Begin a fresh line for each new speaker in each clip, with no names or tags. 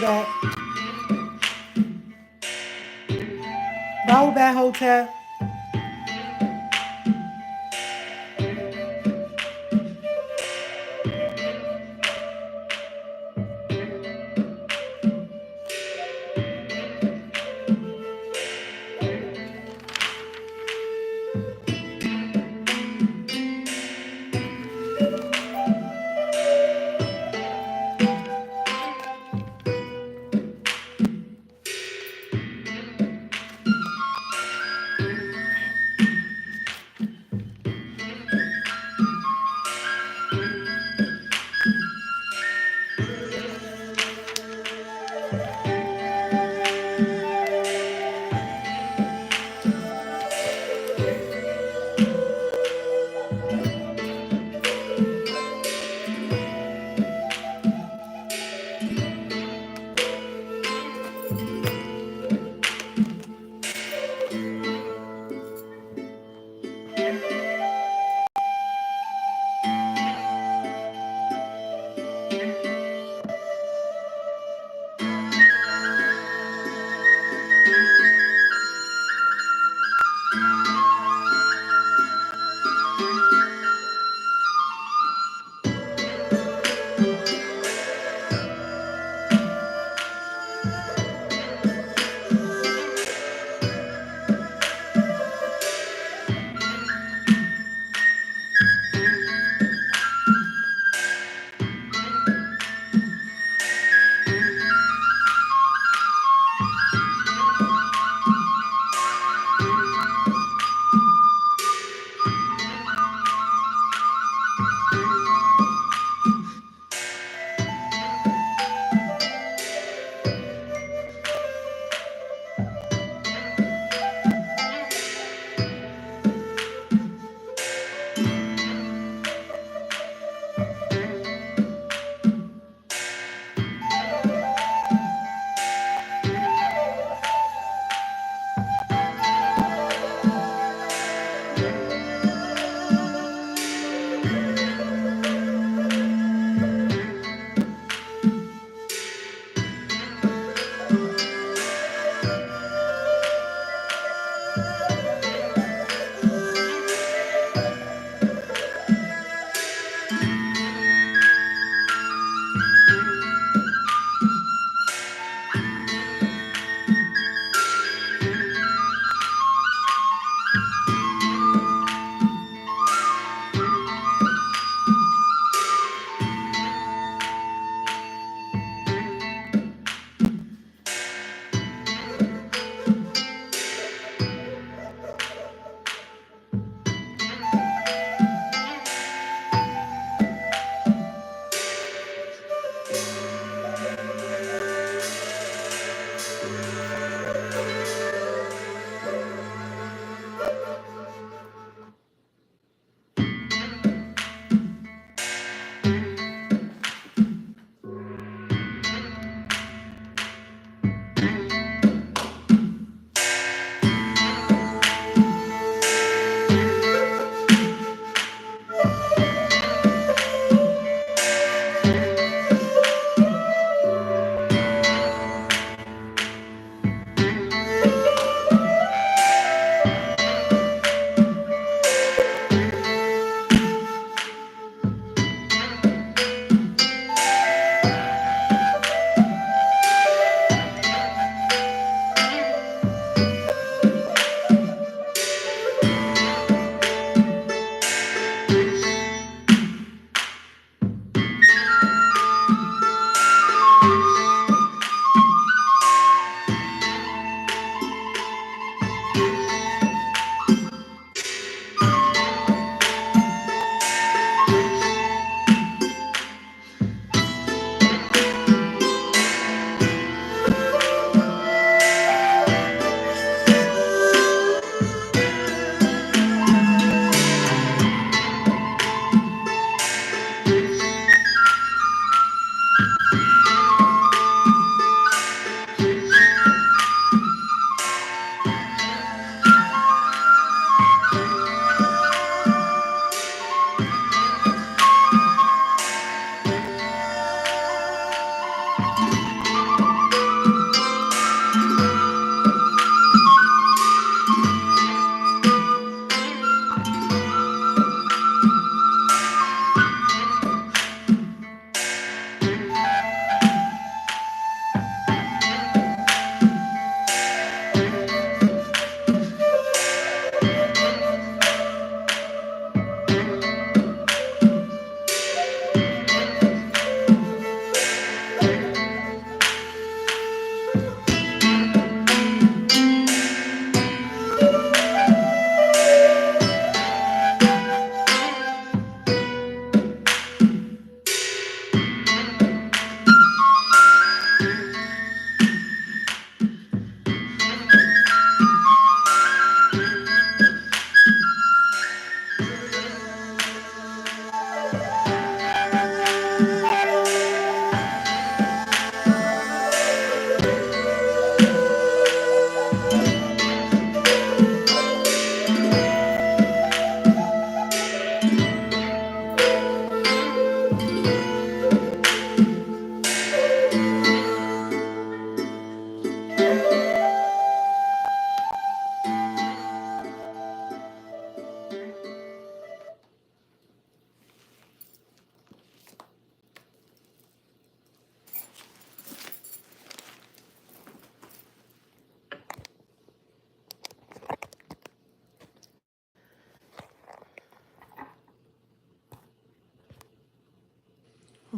back. Bolivar Hotel.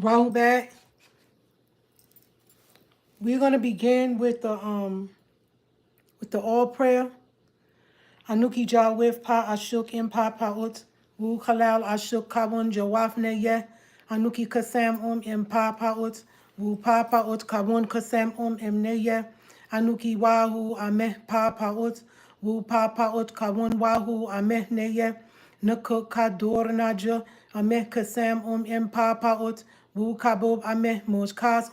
Rahubat. We're gonna begin with the all prayer. Anuki Jawif Pa Ashuk Impa Paut Wu Kalal Ashuk Kabun Jawafne Ye Anuki Kasam Impa Paut Wu Pa Paut Kabun Kasam Imne Ye Anuki Wahu Ameh Pa Paut Wu Pa Paut Kabun Wahu Ameh Ne Ye Nukuk Kador Naja Ameh Kasam Impa Paut Wu Kabub Ameh Moskas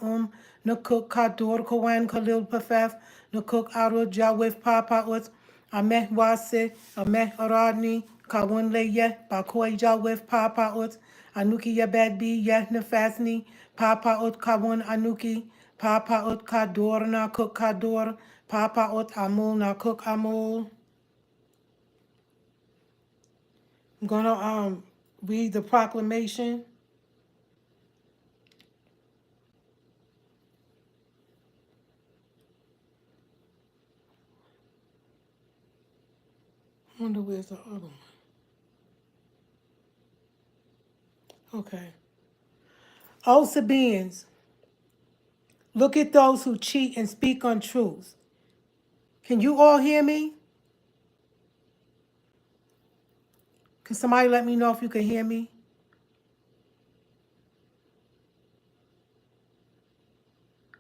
Nukuk Kador Kawan Khalil Pafef Nukuk Aro Jawif Pa Paut Ameh Wase, Ameh Aradni, Kawun Leye, Bakoi Jawif, Papa Ut, Anuki Yabadbi, Yeh Nefasni, Papa Ut Kawun Anuki, Papa Ut Kador na Cook Kador, Papa Ut Amul na Cook Amul. I'm gonna read the proclamation. I wonder where's the other one. Okay. O Sabaeans, look at those who cheat and speak untruths. Can you all hear me? Can somebody let me know if you can hear me?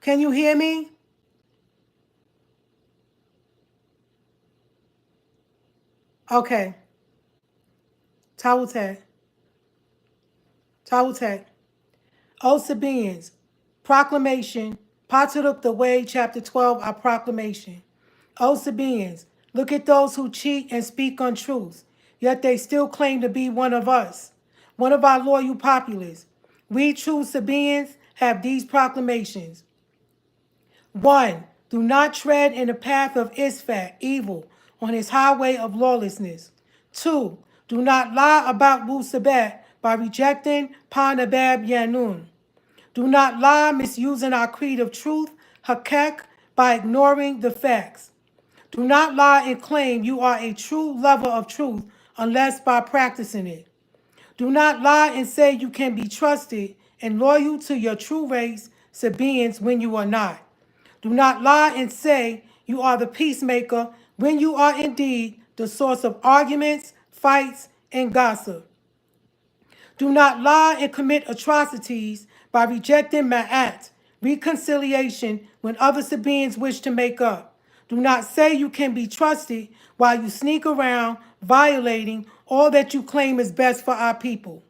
Can you hear me? Okay. Tawutek. Tawutek. O Sabaeans, proclamation. Pataruk the Way, chapter 12, our proclamation. O Sabaeans, look at those who cheat and speak untruths, yet they still claim to be one of us, one of our loyal populace. We true Sabaeans have these proclamations. 1. Do not tread in the path of Isfat, evil, on his highway of lawlessness. 2. Do not lie about Wu Sabat by rejecting Panabab Yanun. Do not lie misusing our creed of truth, Hakek, by ignoring the facts. Do not lie and claim you are a true lover of truth unless by practicing it. Do not lie and say you can be trusted and loyal to your true race, Sabaeans, when you are not. Do not lie and say you are the peacemaker when you are indeed the source of arguments, fights, and gossip. Do not lie and commit atrocities by rejecting ma'at, reconciliation, when other Sabaeans wish to make up. Do not say you can be trusted while you sneak around violating all that you claim is best for our people.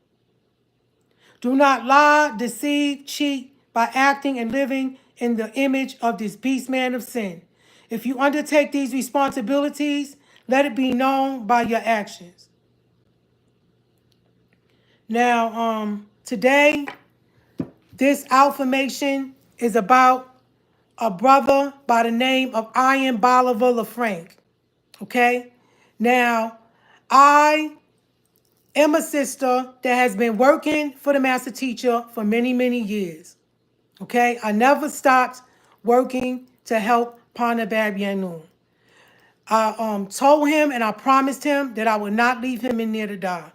Do not lie, deceive, cheat by acting and living in the image of this beast man of sin. If you undertake these responsibilities, let it be known by your actions. Now, today, this affirmation is about a brother by the name of Iron Bolivar Lefranc. Okay? Now, I am a sister that has been working for the master teacher for many, many years. Okay? I never stopped working to help Panabab Yanun. I told him and I promised him that I would not leave him in there to die.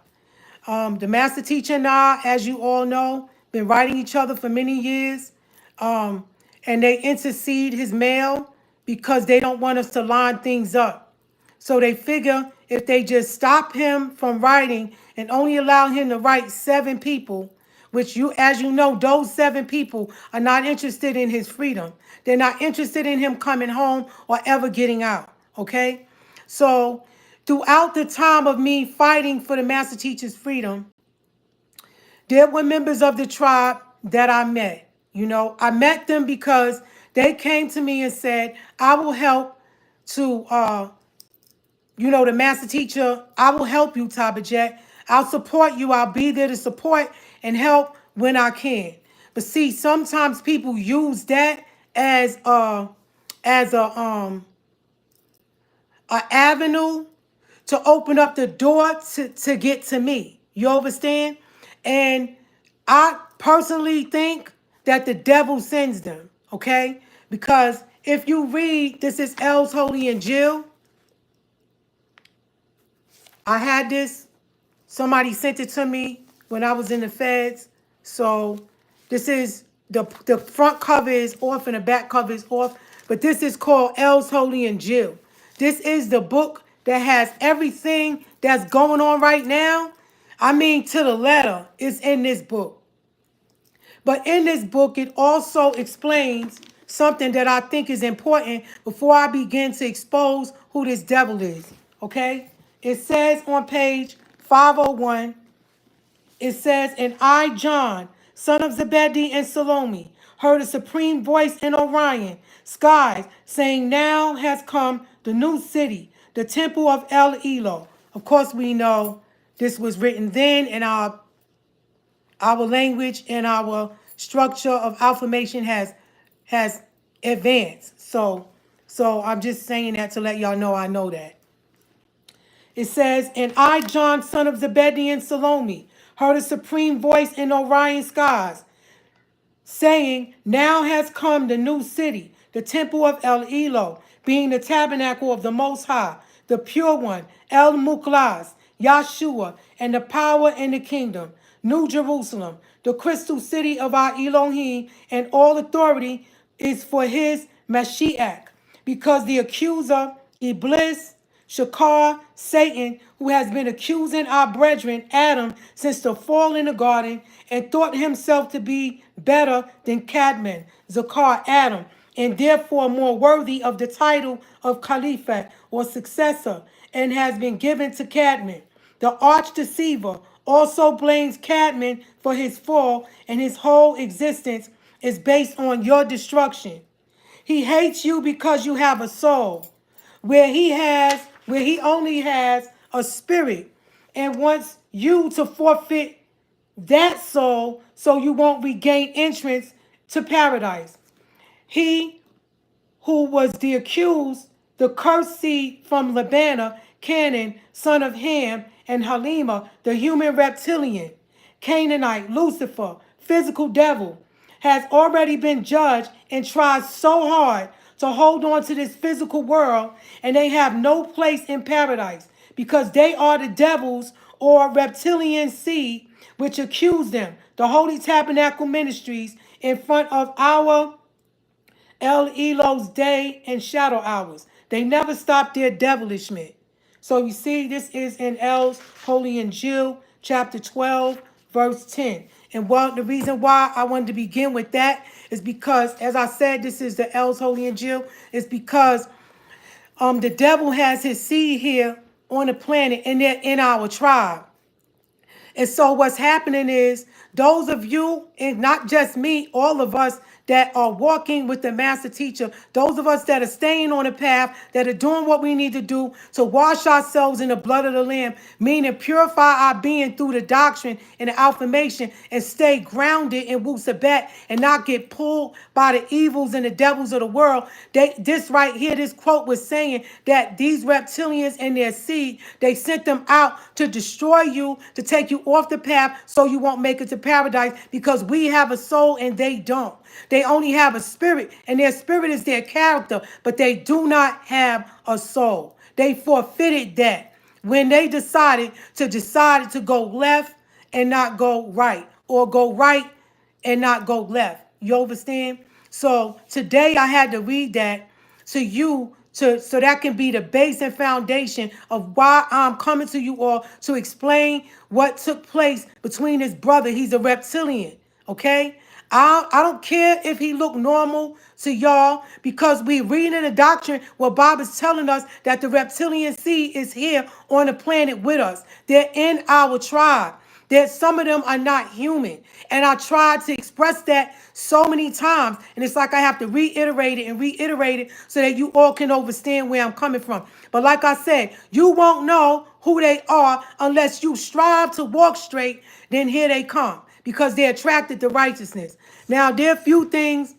The master teacher and I, as you all know, been writing each other for many years. And they intercede his mail because they don't want us to line things up. So they figure if they just stop him from writing and only allow him to write 7 people, which you, as you know, those 7 people are not interested in his freedom. They're not interested in him coming home or ever getting out, okay? So throughout the time of me fighting for the master teacher's freedom, there were members of the tribe that I met. You know, I met them because they came to me and said, I will help to, the master teacher, I will help you, Tabitjet. I'll support you. I'll be there to support and help when I can. But see, sometimes people use that as a avenue to open up the door to get to me. You understand? And I personally think that the devil sends them, okay? Because if you read, this is Els Holy and Jill. I had this. Somebody sent it to me when I was in the feds. So This is the front cover is off and the back cover is off. But this is called Els Holy and Jill. This is the book that has everything that's going on right now. I mean, to the letter, is in this book. But in this book, it also explains something that I think is important before I begin to expose who this devil is. Okay? It says on page 501, it says, and I, John, son of Zebedee and Salome, heard a supreme voice in Orion skies saying, now has come the new city, the temple of El Elo. Of course, we know this was written then, and our language and our structure of affirmation has advanced. So I'm just saying that to let y'all know I know that. It says, and I, John, son of Zebedee and Salome, heard a supreme voice in Orion skies, saying, now has come the new city, the temple of El Elo, being the tabernacle of the Most High, the pure one, El Muklas, Yahshua, and the power and the kingdom, New Jerusalem, the crystal city of our Elohim, and all authority is for his Mashiach, because the accuser, Iblis, Shakar, Satan, who has been accusing our brethren, Adam, since the fall in the garden, and thought himself to be better than Cadman, Zakar, Adam, and therefore more worthy of the title of Caliphate or successor, and has been given to Cadman. The arch deceiver also blames Cadman for his fall, and his whole existence is based on your destruction. He hates you because you have a soul, where he only has a spirit, and wants you to forfeit that soul so you won't regain entrance to paradise. He who was the accused, the cursed seed from Labana, Canaan, son of Ham, and Halima, the human reptilian, Canaanite, Lucifer, physical devil, has already been judged and tried so hard to hold on to this physical world, and they have no place in paradise because they are the devils or reptilian seed which accuse them, the Holy Tabernacle Ministries, in front of our El Elo's day and shadow hours. They never stop their devilishment. So you see, this is in El's Holy and Jill, chapter 12, verse 10. And the reason why I wanted to begin with that is because, as I said, this is the El's Holy and Jill, is because the devil has his seed here on the planet, and they're in our tribe. And so what's happening is those of you, and not just me, all of us that are walking with the master teacher, those of us that are staying on the path, that are doing what we need to do to wash ourselves in the blood of the Lamb, meaning purify our being through the doctrine and the affirmation, and stay grounded in Wu Sabat and not get pulled by the evils and the devils of the world. This right here, this quote was saying that these reptilians and their seed, they sent them out to destroy you, to take you off the path so you won't make it to paradise, because we have a soul and they don't. They only have a spirit, and their spirit is their character, but they do not have a soul. They forfeited that when they decided to go left and not go right, or go right and not go left. You understand? So today I had to read that to you, so that can be the base and foundation of why I'm coming to you all to explain what took place between his brother. He's a reptilian, okay? I don't care if he look normal to y'all, because we read in the doctrine where Bob is telling us that the reptilian seed is here on the planet with us. They're in our tribe. That some of them are not human. And I tried to express that so many times. And it's like I have to reiterate it so that you all can understand where I'm coming from. But like I said, you won't know who they are unless you strive to walk straight. Then here they come, because they're attracted to righteousness. Now, there are a few things.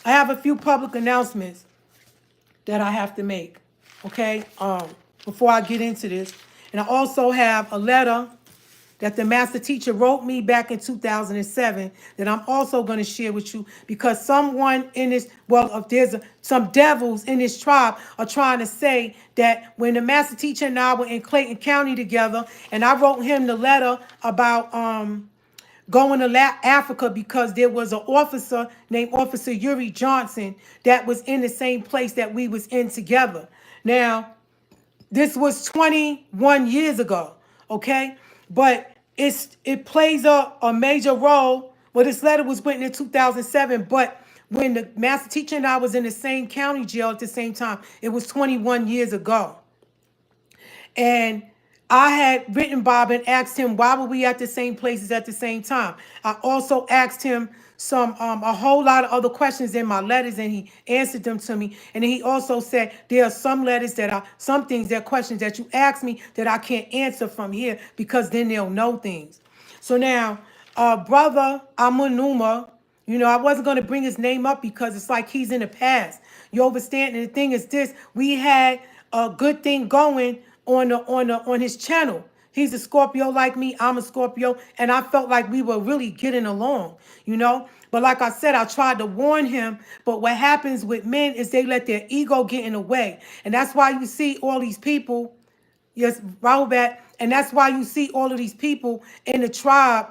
I have a few public announcements that I have to make, okay, before I get into this. And I also have a letter that the master teacher wrote me back in 2007 that I'm also going to share with you, because someone in this, if there's some devils in this tribe are trying to say that when the master teacher and I were in Clayton County together, and I wrote him the letter about going to Africa because there was an officer named Officer Yuri Johnson that was in the same place that we was in together. Now, this was 21 years ago, okay? But it plays a major role. Well, this letter was written in 2007, but when the master teacher and I was in the same county jail at the same time, it was 21 years ago. And I had written Bob and asked him why were we at the same places at the same time. I also asked him a whole lot of other questions in my letters, and he answered them to me. And then he also said there are some letters that are some things, that questions that you ask me that I can't answer from here because then they'll know things. So now, brother Amunuma, you know, I wasn't going to bring his name up because it's like he's in the past. You understand? And the thing is this: we had a good thing going on his channel. He's a Scorpio like me. I'm a Scorpio, and I felt like we were really getting along, you know. But like I said, I tried to warn him. But what happens with men is they let their ego get in the way, and that's why you see all these people. Yes, Robert, and that's why you see all of these people in the tribe.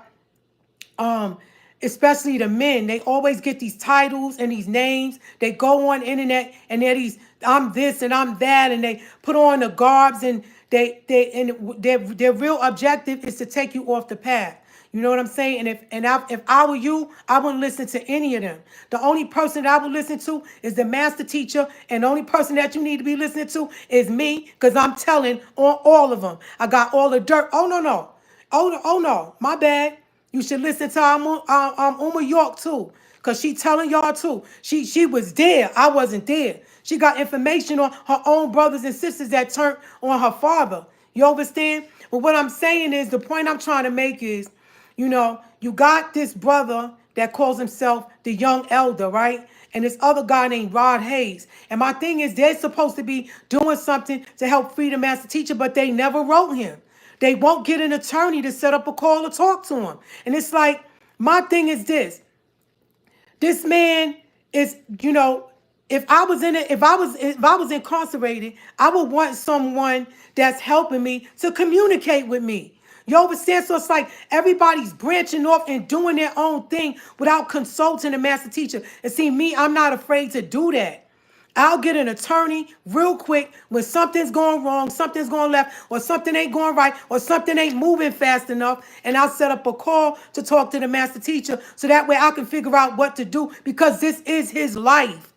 Especially the men, they always get these titles and these names. They go on the internet and they're these, I'm this and I'm that, and they put on the garbs, and their real objective is to take you off the path. You know what I'm saying? And if I were you, I wouldn't listen to any of them. The only person that I would listen to is the master teacher, and the only person that you need to be listening to is me, because I'm telling on all of them. I got all the dirt. Oh no. Oh no, my bad. You should listen to Uma York too, because she telling y'all too. She was there. I wasn't there. She got information on her own brothers and sisters that turned on her father. You understand? But what I'm saying is, the point I'm trying to make is, you know, you got this brother that calls himself the young elder, right? And this other guy named Rod Hayes. And my thing is, they're supposed to be doing something to help free the master teacher, but they never wrote him. They won't get an attorney to set up a call to talk to him. And it's like, my thing is this. This man is, you know, if I was incarcerated, I would want someone that's helping me to communicate with me. You understand? So it's like everybody's branching off and doing their own thing without consulting the master teacher. And see, me, I'm not afraid to do that. I'll get an attorney real quick when something's going wrong, something's going left, or something ain't going right, or something ain't moving fast enough, and I'll set up a call to talk to the master teacher so that way I can figure out what to do, because this is his life.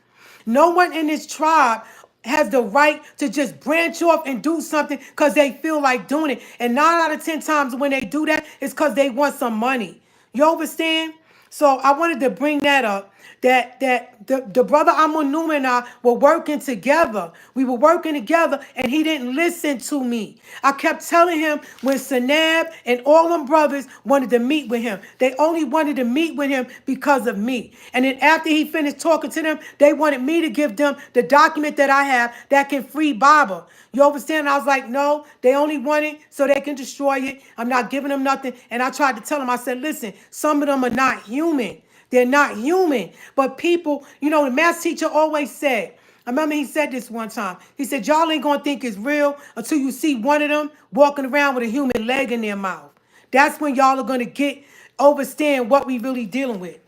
No one in this tribe has the right to just branch off and do something because they feel like doing it. And 9 out of 10 times when they do that, it's because they want some money. You understand? So I wanted to bring that up. That the brother Amunuma and I were working together. We were working together, and he didn't listen to me. I kept telling him when Sanab and all them brothers wanted to meet with him. They only wanted to meet with him because of me. And then after he finished talking to them, they wanted me to give them the document that I have that can free Baba. You understand? I was like, no, they only want it so they can destroy it. I'm not giving them nothing. And I tried to tell them, I said, listen, some of them are not human. They're not human. But people, you know, the math teacher always said, I remember he said this one time. He said, y'all ain't going to think it's real until you see one of them walking around with a human leg in their mouth. That's when y'all are going to understand what we really dealing with.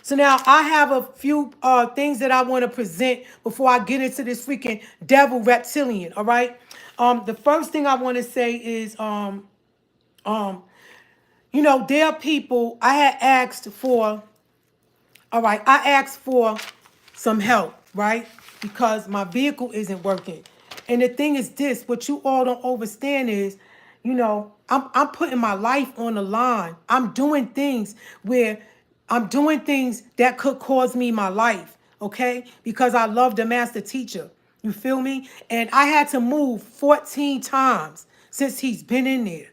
So now I have a few things that I want to present before I get into this freaking devil reptilian, all right? The first thing I want to say is, you know, there are people I had asked for, all right, I asked for some help, right? Because my vehicle isn't working. And the thing is this, what you all don't understand is, you know, I'm putting my life on the line. I'm doing things that could cause me my life, okay? Because I love the master teacher. You feel me? And I had to move 14 times since he's been in there.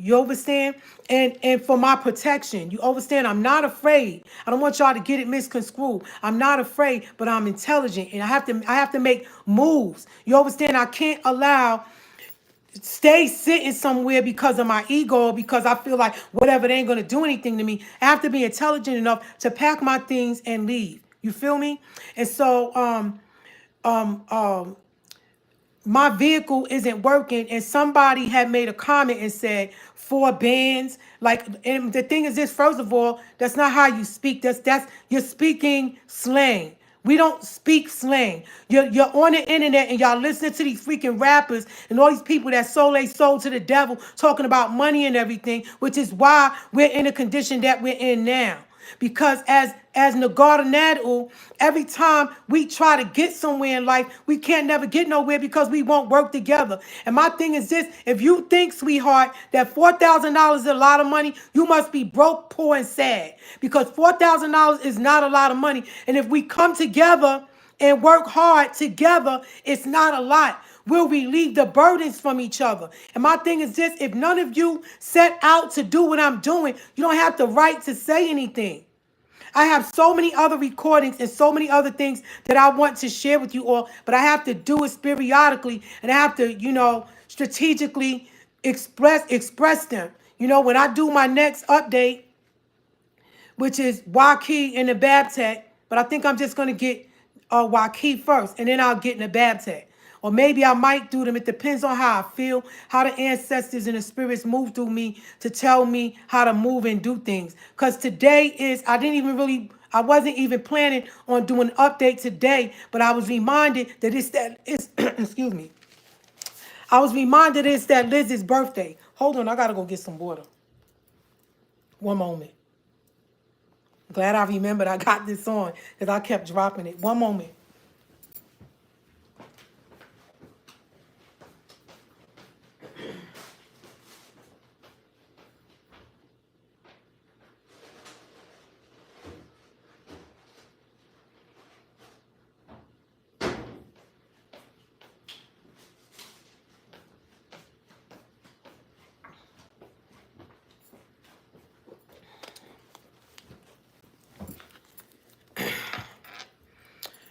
You understand? And for my protection, you understand? I'm not afraid. I don't want y'all to get it misconstrued. I'm not afraid, but I'm intelligent, and I have to make moves. You understand? I can't stay sitting somewhere because of my ego, because I feel like whatever, they ain't gonna do anything to me. I have to be intelligent enough to pack my things and leave. You feel me? And so my vehicle isn't working, and somebody had made a comment and said 4 bands. Like, and the thing is this, first of all, that's not how you speak. That's you're speaking slang. We don't speak slang. You're on the internet and y'all listening to these freaking rappers and all these people that sold their soul to the devil talking about money and everything, which is why we're in the condition that we're in now. Because as Nagardanadul, every time we try to get somewhere in life, we can't never get nowhere because we won't work together. And my thing is this: if you think, sweetheart, that $4,000 is a lot of money, you must be broke, poor, and sad. Because $4,000 is not a lot of money. And if we come together and work hard together, it's not a lot. We'll relieve the burdens from each other. And my thing is this: if none of you set out to do what I'm doing, you don't have the right to say anything. I have so many other recordings and so many other things that I want to share with you all, but I have to do it periodically, and I have to, strategically express them. When I do my next update, which is Waukee and the Babtech, but I think I'm just going to get Waukee first, and then I'll get in the Babtech. Or maybe I might do them. It depends on how I feel, how the ancestors and the spirits move through me to tell me how to move and do things. Because today is, I wasn't even planning on doing an update today, but I was reminded that excuse me. I was reminded it's that Liz's birthday. Hold on, I got to go get some water. One moment. Glad I remembered I got this on because I kept dropping it. One moment.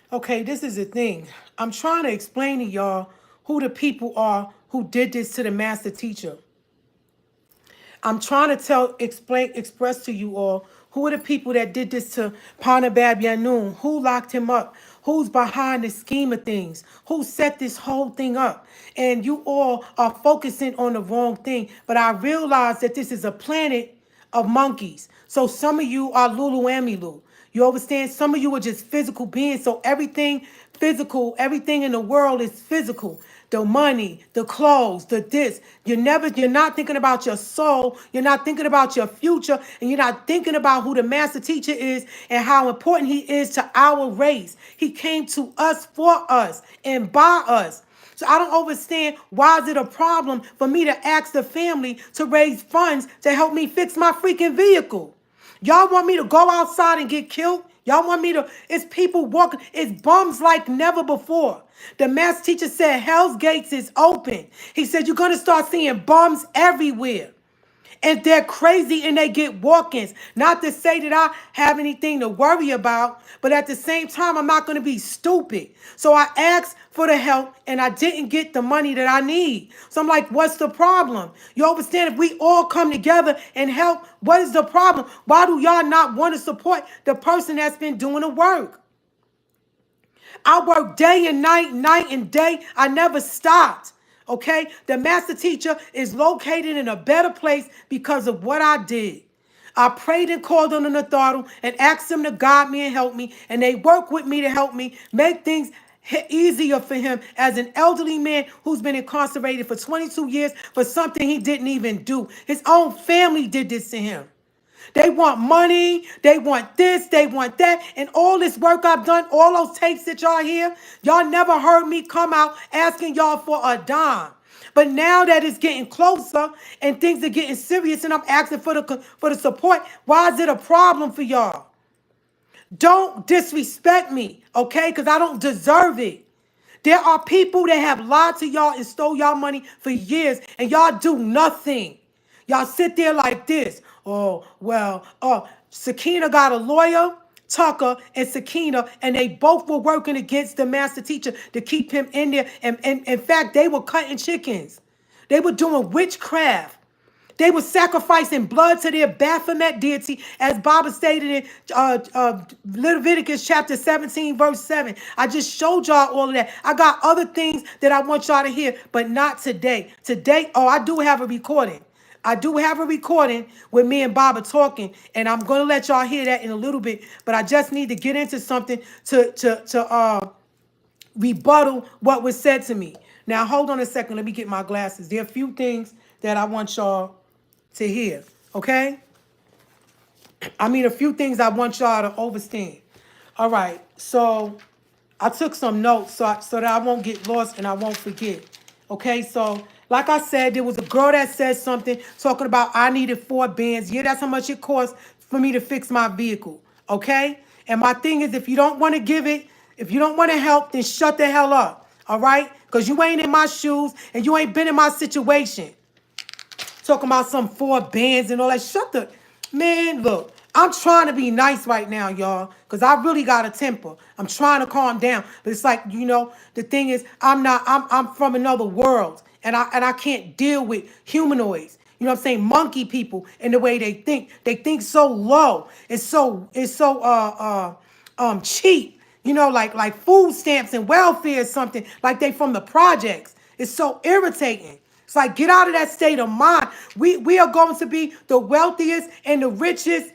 Okay, this is the thing. I'm trying to explain to y'all who the people are who did this to the master teacher. I'm trying to express to you all who are the people that did this to Panabab Yanun, who locked him up, who's behind the scheme of things, who set this whole thing up. And you all are focusing on the wrong thing. But I realize that this is a planet of monkeys. So some of you are Lulu Amilu. You understand? Some of you are just physical beings. So everything physical, everything in the world is physical. The money, the clothes, the this. You're not thinking about your soul. You're not thinking about your future. And you're not thinking about who the master teacher is and how important he is to our race. He came to us for us and by us. So I don't understand, why is it a problem for me to ask the family to raise funds to help me fix my freaking vehicle? Y'all want me to go outside and get killed? Y'all want me to, it's people walking, it's bums like never before. The master teacher said Hell's Gates is open. He said you're going to start seeing bums everywhere. And they're crazy and they get walk-ins. Not to say that I have anything to worry about, but at the same time, I'm not going to be stupid. So I asked for the help and I didn't get the money that I need. So I'm like, what's the problem? You understand, if we all come together and help, what is the problem? Why do y'all not want to support the person that's been doing the work? I work day and night, night and day. I never stopped. Okay? The master teacher is located in a better place because of what I did. I prayed and called on the Natharu and asked them to guide me and help me. And they work with me to help me make things easier for him as an elderly man who's been incarcerated for 22 years for something he didn't even do. His own family did this to him. They want money, they want this, they want that, and all this work I've done, all those tapes that y'all hear, y'all never heard me come out asking y'all for a dime. But now that it's getting closer and things are getting serious and I'm asking for the support, why is it a problem for y'all? Don't disrespect me, okay? Because I don't deserve it. There are people that have lied to y'all and stole y'all money for years, and y'all do nothing. Y'all sit there like this. Sakina got a lawyer, Tucker and Sakina, and they both were working against the master teacher to keep him in there. And in fact, they were cutting chickens. They were doing witchcraft. They were sacrificing blood to their Baphomet deity, as Baba stated in Leviticus chapter 17, verse 7. I just showed y'all all of that. I got other things that I want y'all to hear, but not today. Today, oh, I do have a recording. I do have a recording with me and Baba talking, and I'm going to let y'all hear that in a little bit, but I just need to get into something to rebuttal what was said to me. Now, hold on a second. Let me get my glasses. There are a few things that I want y'all to hear, okay? I mean, a few things I want y'all to understand. All right, so I took some notes so that I won't get lost and I won't forget. Okay, so like I said, there was a girl that said something talking about I needed 4 bands. Yeah, that's how much it costs for me to fix my vehicle. Okay, and my thing is, if you don't want to give it, if you don't want to help, then shut the hell up. All right, because you ain't in my shoes and you ain't been in my situation. Talking about some 4 bands and all that. Shut the... Man, look. I'm trying to be nice right now, y'all. Because I really got a temper. I'm trying to calm down. But it's like, you know, the thing is, I'm from another world. And I can't deal with humanoids. You know what I'm saying? Monkey people and the way they think. They think so low. It's so cheap. You know, like food stamps and welfare or something. Like they from the projects. It's so irritating. It's like, get out of that state of mind. We are going to be the wealthiest and the richest.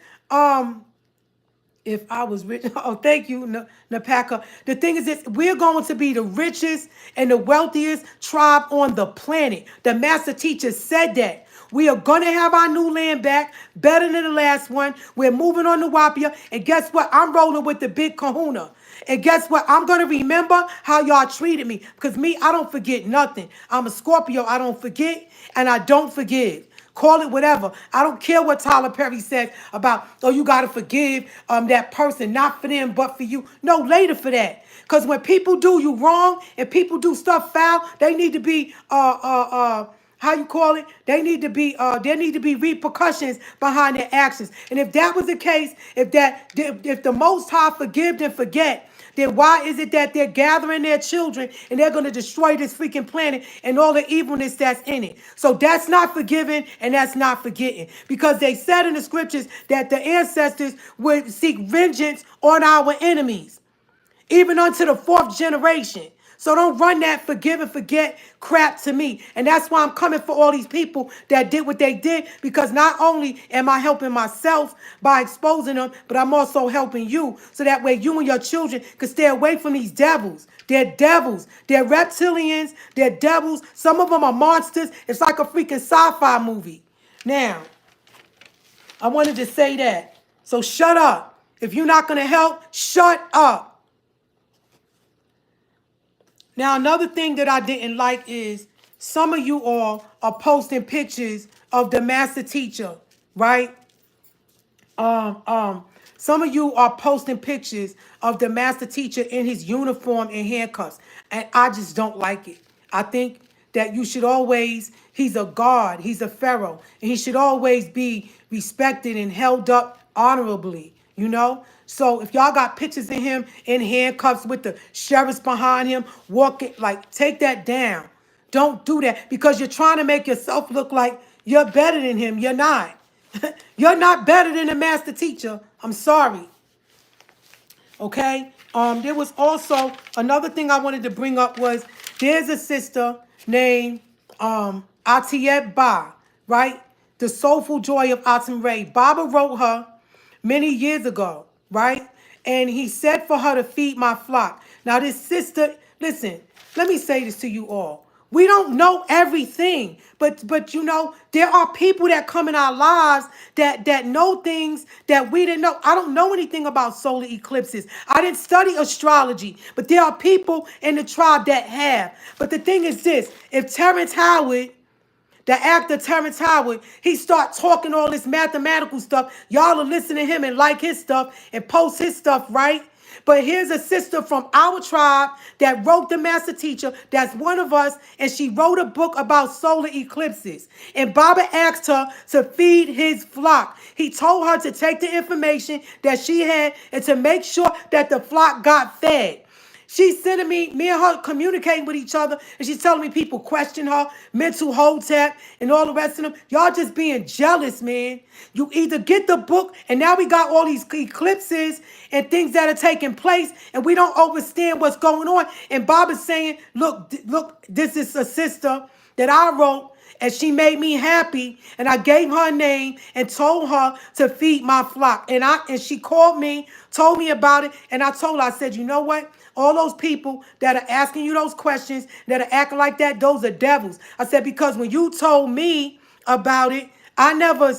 If I was rich, oh, thank you, Napaka. The thing is this, we're going to be the richest and the wealthiest tribe on the planet. The master teacher said that. We are going to have our new land back, better than the last one. We're moving on to Wapia. And guess what? I'm rolling with the big kahuna. And guess what? I'm going to remember how y'all treated me. Because me, I don't forget nothing. I'm a Scorpio. I don't forget and I don't forgive. Call it whatever. I don't care what Tyler Perry says about, oh, you got to forgive that person, not for them, but for you. No, later for that. Because when people do you wrong and people do stuff foul, they need to be, how you call it? There need to be repercussions behind their actions. And if that was the case, if the Most High forgive and forget, then why is it that they're gathering their children and they're going to destroy this freaking planet and all the evilness that's in it? So that's not forgiving and that's not forgetting. Because they said in the scriptures that the ancestors would seek vengeance on our enemies, even unto the 4th generation. So don't run that forgive and forget crap to me. And that's why I'm coming for all these people that did what they did, because not only am I helping myself by exposing them, but I'm also helping you so that way you and your children can stay away from these devils. They're devils. They're reptilians. They're devils. Some of them are monsters. It's like a freaking sci-fi movie. Now, I wanted to say that. So shut up. If you're not going to help, shut up. Now, another thing that I didn't like is some of you all are posting pictures of the master teacher, right? Some of you are posting pictures of the master teacher in his uniform and handcuffs, and I just don't like it. I think that you should always, he's a god, he's a pharaoh, and he should always be respected and held up honorably, you know? So if y'all got pictures of him in handcuffs with the sheriffs behind him, walking, like, take that down. Don't do that because you're trying to make yourself look like you're better than him. You're not. You're not better than the master teacher. I'm sorry. Okay? There was also another thing I wanted to bring up was there's a sister named Atiet Ba, right? The Soulful Joy of Atum Ray. Baba wrote her many years ago, right? And he said for her to feed my flock. Now this sister, listen, let me say this to you all. We don't know everything, but you know, there are people that come in our lives that know things that we didn't know. I don't know anything about solar eclipses. I didn't study astrology, but there are people in the tribe that have. But the thing is this, if Terrence Howard, the actor Terrence Howard, he start talking all this mathematical stuff, y'all are listening to him and like his stuff and post his stuff, right? But here's a sister from our tribe that wrote the master teacher, that's one of us, and she wrote a book about solar eclipses. And Baba asked her to feed his flock. He told her to take the information that she had and to make sure that the flock got fed. She's sending me and her communicating with each other, and she's telling me people question her, mental hotep, and all the rest of them. Y'all just being jealous, man. You either get the book, and now we got all these eclipses and things that are taking place, and we don't understand what's going on. And Bob is saying, look, this is a sister that I wrote, and she made me happy, and I gave her a name and told her to feed my flock. And she called me, told me about it, and I told her, I said, you know what? All those people that are asking you those questions, that are acting like that, those are devils. I said, because when you told me about it, I never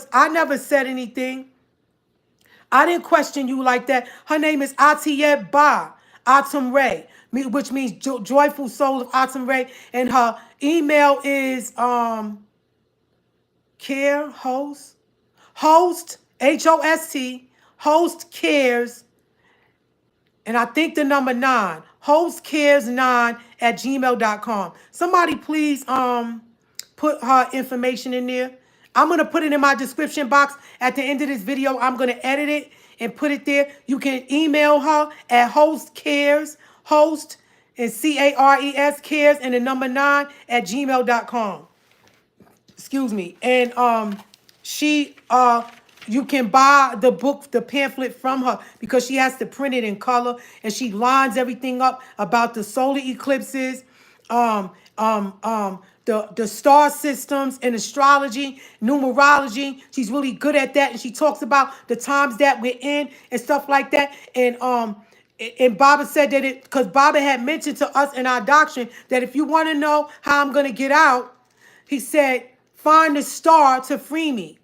said anything. I didn't question you like that. Her name is Atiye Ba Atum Ray, which means joyful soul of Atum Ray, and her email is care host host cares, and I think the number 9 hostcares9@gmail.com. Somebody please put her information in there. I'm going to put it in my description box at the end of this video. I'm going to edit it and put it there. You can email her at host and CARES cares and the number 9@gmail.com. Excuse me. And she you can buy the book, the pamphlet from her, because she has to print it in color, and she lines everything up about the solar eclipses, the star systems and astrology, numerology. She's really good at that, and she talks about the times that we're in and stuff like that. And Baba said that because Baba had mentioned to us in our doctrine that if you want to know how I'm going to get out, he said, find the star to free me,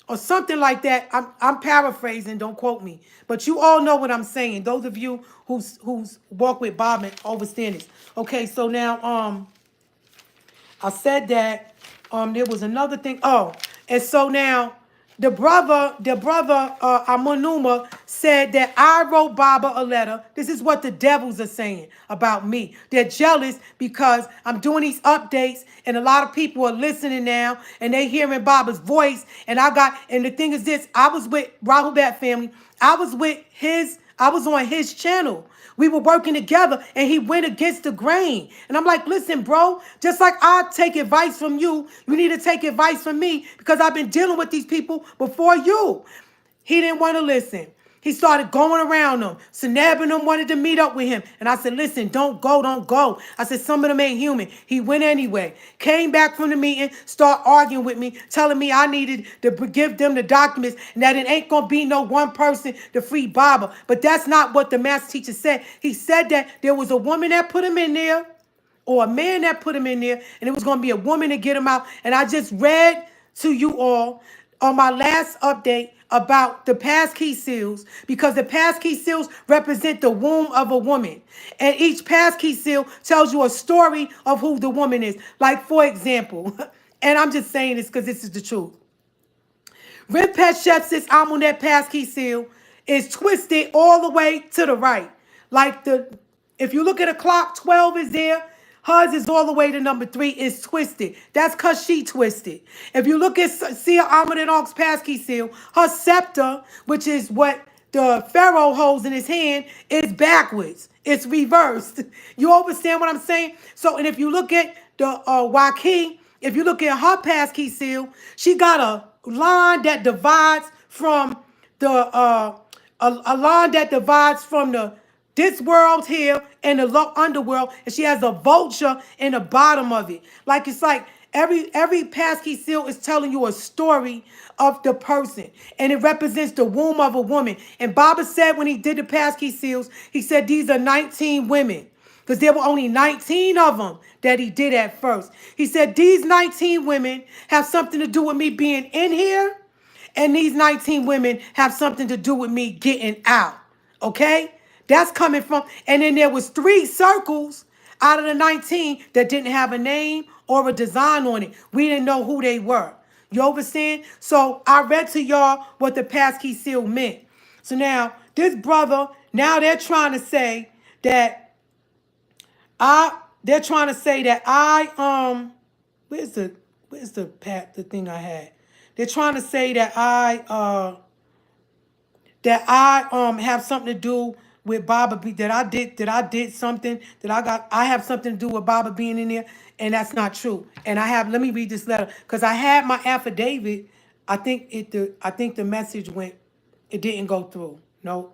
or something like that. I'm paraphrasing, don't quote me, but you all know what I'm saying. Those of you who's walk with Bob and understand this. Okay, so now I said that there was another thing. Oh, and so now the brother Amunuma said that I wrote Baba a letter. This is what the devils are saying about me. They're jealous because I'm doing these updates, and a lot of people are listening now, and they hearing Baba's voice. And the thing is this, I was with Rahul Bat family. I was on his channel. We were working together, and he went against the grain. And I'm like, listen, bro, just like I take advice from you, you need to take advice from me, because I've been dealing with these people before you. He didn't want to listen. He started going around them. Sanab them wanted to meet up with him. And I said, listen, don't go, don't go. I said, some of them ain't human. He went anyway. Came back from the meeting, started arguing with me, telling me I needed to give them the documents, and that it ain't going to be no one person to free Baba. But that's not what the master teacher said. He said that there was a woman that put him in there, or a man that put him in there, and it was going to be a woman to get him out. And I just read to you all on my last update about the passkey seals, because the passkey seals represent the womb of a woman. And each passkey seal tells you a story of who the woman is. Like, for example, and I'm just saying this because this is the truth. Rinpoche Shepsis Amunet passkey seal is twisted all the way to the right. Like if you look at a clock, 12 is there. Hers is all the way to number 3. Is twisted. That's because she twisted. If you look at Sia Amunet Onk's passkey seal, her scepter, which is what the pharaoh holds in his hand, is backwards. It's reversed. You understand what I'm saying? So, and if you look at the Waki, if you look at her passkey seal, she got a line that divides from the a line that divides from this world here and the underworld, and she has a vulture in the bottom of it. Like, it's like every passkey seal is telling you a story of the person, and it represents the womb of a woman. And Baba said when he did the passkey seals, he said these are 19 women, because there were only 19 of them that he did at first. He said these 19 women have something to do with me being in here, and these 19 women have something to do with me getting out. Okay? That's coming from, and then there was 3 circles out of the 19 that didn't have a name or a design on it. We didn't know who they were. You understand? So I read to y'all what the passkey seal meant. So now this brother, now they're trying to say that they're trying to say that where's the thing I had? They're trying to say that I have something to do with Baba that I did something that I have something to do with Baba being in there, and that's not true. And let me read this letter because I had my affidavit. I think the message went, it didn't go through. No,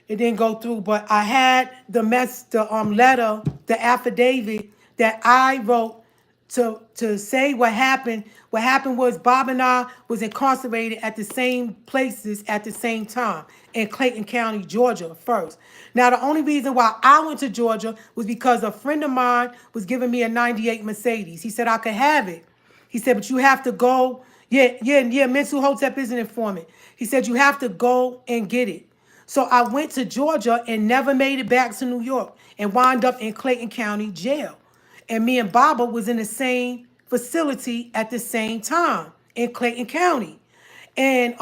it didn't go through. But I had the letter, the affidavit that I wrote to say what happened. What happened was Bob and I was incarcerated at the same places at the same time in Clayton County, Georgia first. Now, the only reason why I went to Georgia was because a friend of mine was giving me a 98 Mercedes. He said I could have it. He said, but you have to go. Yeah, Mental Hotep is an informant. He said, you have to go and get it. So I went to Georgia and never made it back to New York and wound up in Clayton County Jail. And me and Baba was in the same facility at the same time in Clayton County. And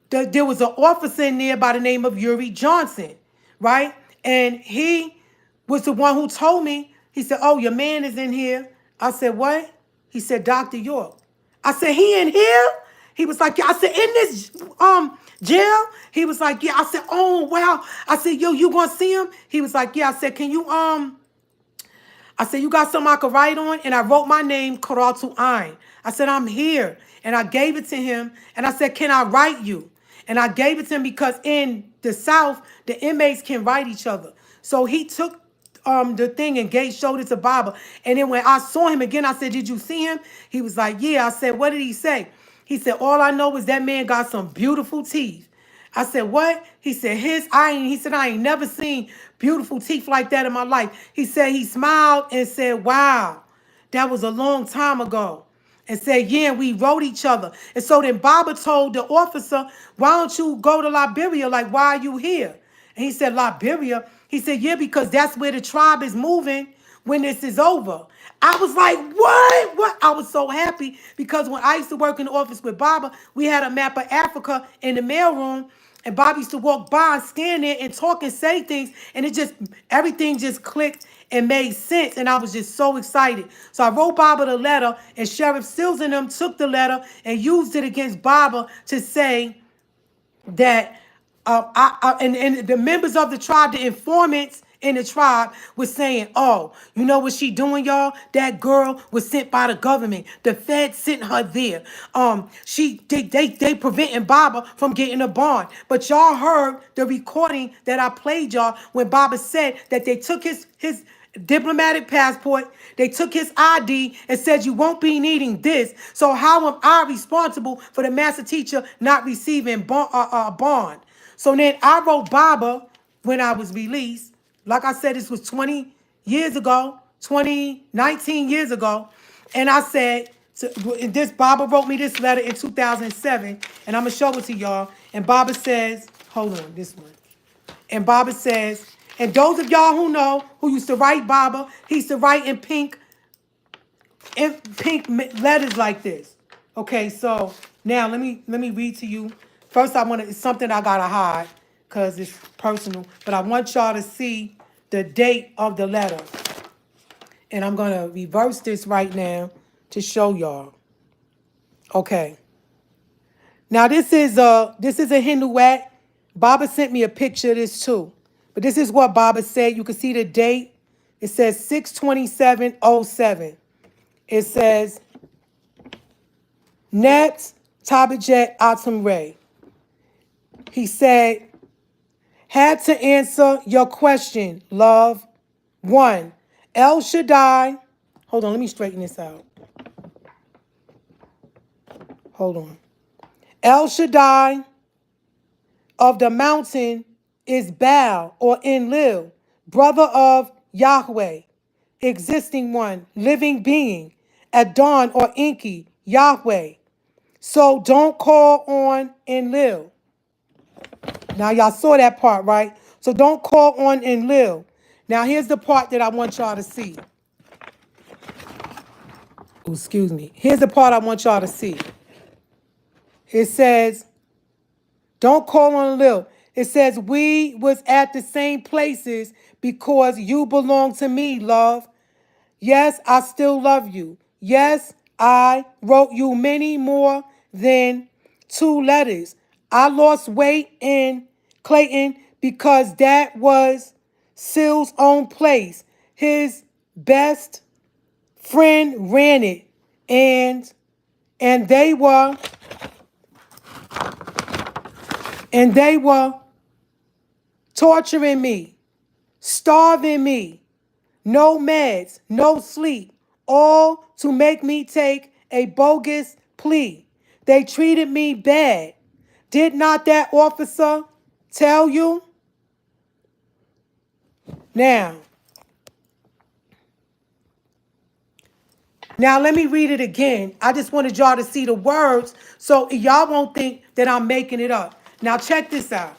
there was an officer in there by the name of Yuri Johnson, right? And he was the one who told me, he said, oh, your man is in here. I said, what? He said, Dr. York. I said, he in here? He was like, yeah. I said, in this jail? He was like, yeah. I said, oh, wow. I said, yo, you gonna see him? He was like, yeah. I said, can you, I said, you got something I could write on? And I wrote my name, Karatu Ain. I said, I'm here. And I gave it to him. And I said, can I write you? And I gave it to him because in the South, the inmates can write each other. So he took the thing and showed it to Baba. And then when I saw him again, I said, did you see him? He was like, yeah. I said, what did he say? He said, all I know is that man got some beautiful teeth. I said, what? He said, I ain't never seen beautiful teeth like that in my life. He said, he smiled and said, wow, that was a long time ago. And said, yeah, we wrote each other. And so then Baba told the officer, why don't you go to Liberia? Like, why are you here? And he said, Liberia? He said, yeah, because that's where the tribe is moving when this is over. I was like, what? What? I was so happy because when I used to work in the office with Baba, we had a map of Africa in the mailroom. And Bobby used to walk by and stand there and talk and say things. And everything just clicked and made sense. And I was just so excited. So I wrote Baba the letter, and Sheriff Sills and them took the letter and used it against Baba to say that and the members of the tribe, the informants in the tribe, was saying, oh, you know what she doing, y'all? That girl was sent by the government. The Fed sent her there. They preventing Baba from getting a bond. But y'all heard the recording that I played y'all when Baba said that they took his diplomatic passport, they took his ID and said, you won't be needing this. So how am I responsible for the master teacher not receiving bond? So then I wrote Baba when I was released. Like I said, this was 19 years ago. And I said, Baba wrote me this letter in 2007, and I'm going to show it to y'all. And Baba says, hold on, this one. And Baba says, and those of y'all who know, who used to write Baba, he used to write in pink letters like this. Okay, so now let me read to you. First, it's something I gotta hide because it's personal, but I want y'all to see the date of the letter. And I'm gonna reverse this right now to show y'all. Okay. Now this is a Hinduette. Baba sent me a picture of this too. But this is what Baba said. You can see the date. It says 6/27/07. It says, Net Tabitjet Atum Ray. He said, had to answer your question, love. 1. El Shaddai. Hold on, let me straighten this out. Hold on. El Shaddai of the mountain is Baal or Enlil, brother of Yahweh, existing one, living being, Adon or Enki, Yahweh. So don't call on Enlil. Now y'all saw that part, right? So don't call on Enlil. Now here's the part that I want y'all to see. Oh, excuse me. Here's the part I want y'all to see. It says, don't call on Enlil. It says, we was at the same places because you belong to me, love. Yes, I still love you. Yes, I wrote you many more than 2 letters. I lost weight in Clayton because that was Sill's own place. His best friend ran it, and and they were and they were torturing me, starving me, no meds, no sleep, all to make me take a bogus plea. They treated me bad. Did not that officer tell you? Now, now let me read it again. I just wanted y'all to see the words so y'all won't think that I'm making it up. Now check this out.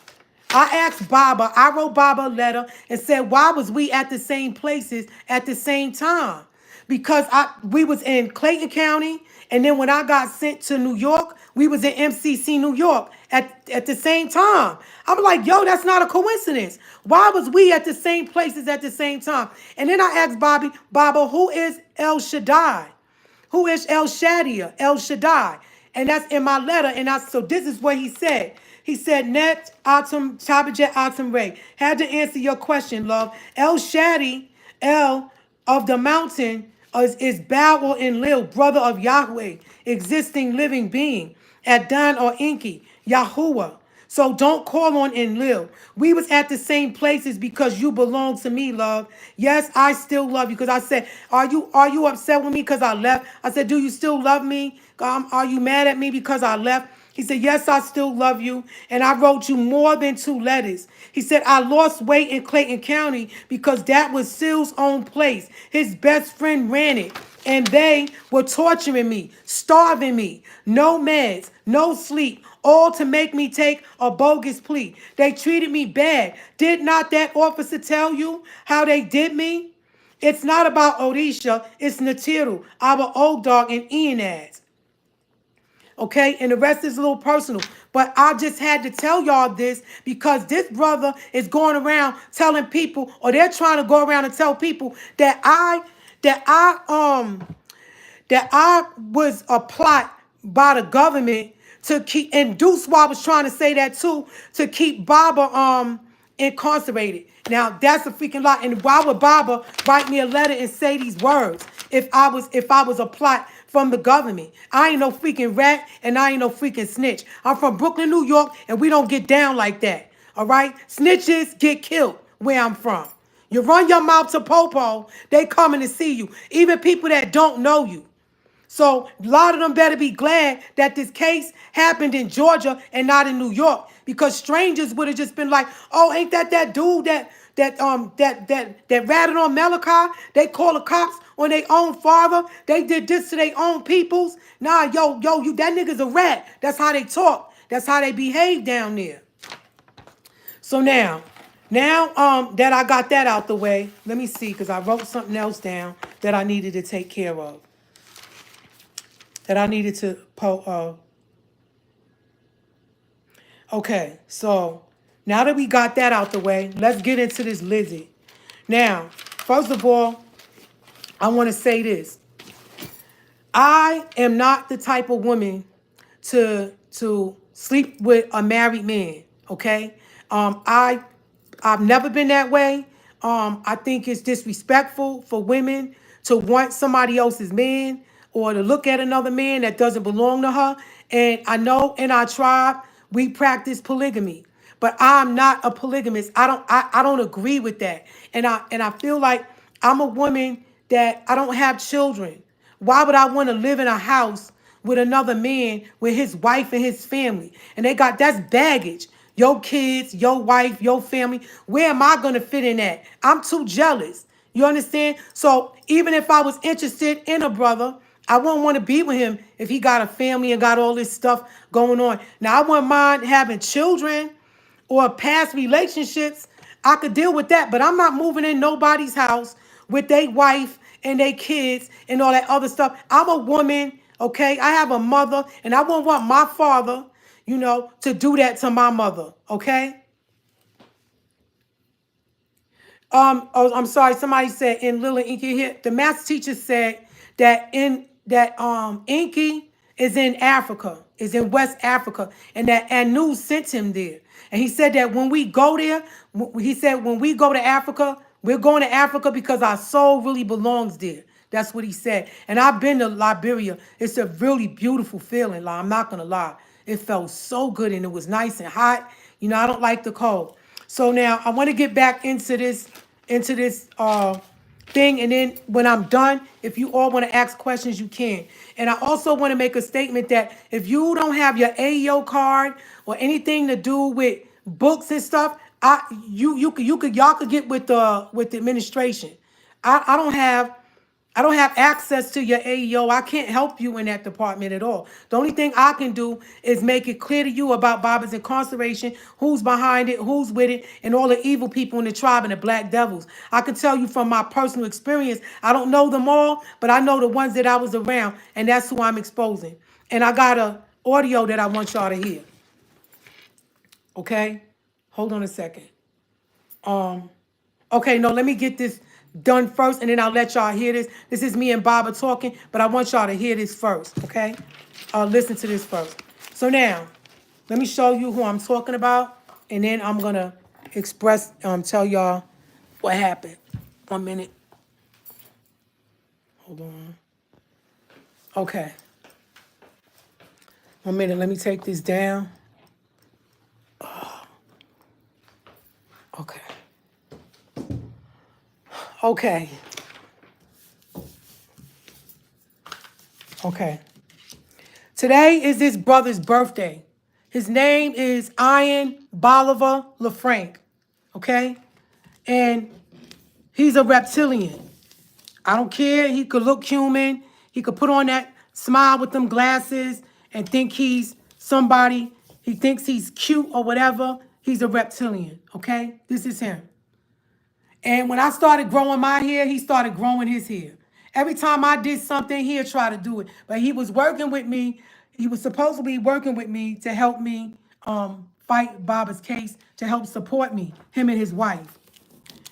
I asked Baba, I wrote Baba a letter and said, why was we at the same places at the same time? Because we was in Clayton County, and then when I got sent to New York, we was in MCC, New York at the same time. I'm like, yo, that's not a coincidence. Why was we at the same places at the same time? And then I asked Baba, who is El Shaddai? Who is El Shaddai? El Shaddai. And that's in my letter. So this is what he said. He said, Net Atum Tabitjet Atum Ray. Had to answer your question, love. El Shaddai, El of the mountain, is Baal and Lil, brother of Yahweh, existing living being. Adon or Enki, Yahuwah. So don't call on Enlil. We was at the same places because you belong to me, love. Yes, I still love you. Because I said, are you upset with me because I left? I said, do you still love me? Are you mad at me because I left? He said, yes, I still love you. And I wrote you more than 2 letters. He said, I lost weight in Clayton County because that was Sill's own place. His best friend ran it. And they were torturing me, starving me, no meds, no sleep, all to make me take a bogus plea. They treated me bad. Did not that officer tell you how they did me? It's not about Odisha, it's Natiru, our old dog, and Ianaz. Okay, and the rest is a little personal. But I just had to tell y'all this because this brother is going around telling people, or they're trying to go around and tell people that I was a plot by the government to keep, and Deuce Wah was trying to say that too, to keep Baba incarcerated. Now that's a freaking lie. And why would Baba write me a letter and say these words if I was a plot from the government? I ain't no freaking rat and I ain't no freaking snitch. I'm from Brooklyn, New York, and we don't get down like that. All right? Snitches get killed where I'm from. You run your mouth to Popo, they coming to see you. Even people that don't know you. So a lot of them better be glad that this case happened in Georgia and not in New York, because strangers would have just been like, "Oh, ain't that dude that ratted on Malachi? They call the cops on their own father. They did this to their own peoples. Nah, you that nigga's a rat. That's how they talk. That's how they behave down there." So now that I got that out the way, let me see, because I wrote something else down that I needed to take care of. That I needed to okay, so now that we got that out the way, let's get into this lizard. Now, first of all, I want to say this. I am not the type of woman to sleep with a married man, okay? I've never been that way. I think it's disrespectful for women to want somebody else's man or to look at another man that doesn't belong to her. And I know in our tribe we practice polygamy, but I'm not a polygamist. I don't agree with that. And I feel like I'm a woman that I don't have children. Why would I want to live in a house with another man, with his wife and his family? And that's baggage. Your kids, your wife, your family. Where am I going to fit in that? I'm too jealous. You understand? So even if I was interested in a brother, I wouldn't want to be with him if he got a family and got all this stuff going on. Now, I wouldn't mind having children or past relationships. I could deal with that, but I'm not moving in nobody's house with their wife and their kids and all that other stuff. I'm a woman, okay? I have a mother, and I won't want my father, to do that to my mother, okay? Oh, I'm sorry. Somebody said in Lil and Inky here, the master teacher said that Inky is in Africa, is in West Africa, and that Anu sent him there. And he said that when we go there, he said when we go to Africa, we're going to Africa because our soul really belongs there. That's what he said. And I've been to Liberia. It's a really beautiful feeling. Like, I'm not gonna lie. It felt so good and it was nice and hot. You know, I don't like the cold. So now I want to get back into this thing, and then when I'm done, if you all want to ask questions, you can. And I also want to make a statement that if you don't have your AEO card or anything to do with books and stuff, y'all could get with the administration. I don't have access to your AEO. I can't help you in that department at all. The only thing I can do is make it clear to you about Baba's incarceration, who's behind it, who's with it, and all the evil people in the tribe and the black devils. I can tell you from my personal experience, I don't know them all, but I know the ones that I was around, and that's who I'm exposing. And I got a audio that I want y'all to hear. Okay? Hold on a second. Okay, no, let me get this done first, and then I'll let y'all hear this. This is me and Baba talking, but I want y'all to hear this first, okay? Listen to this first. So now, let me show you who I'm talking about, and then I'm gonna tell y'all what happened. 1 minute. Hold on. Okay. 1 minute, let me take this down. Okay. Okay. Okay. Today is this brother's birthday. His name is Ian Bolivar Lefranc. Okay? And he's a reptilian. I don't care. He could look human. He could put on that smile with them glasses and think he's somebody. He thinks he's cute or whatever. He's a reptilian. Okay? This is him. And when I started growing my hair, he started growing his hair. Every time I did something, he'd try to do it. But he was working with me. He was supposed to be working with me to help me fight Baba's case, to help support me, him and his wife.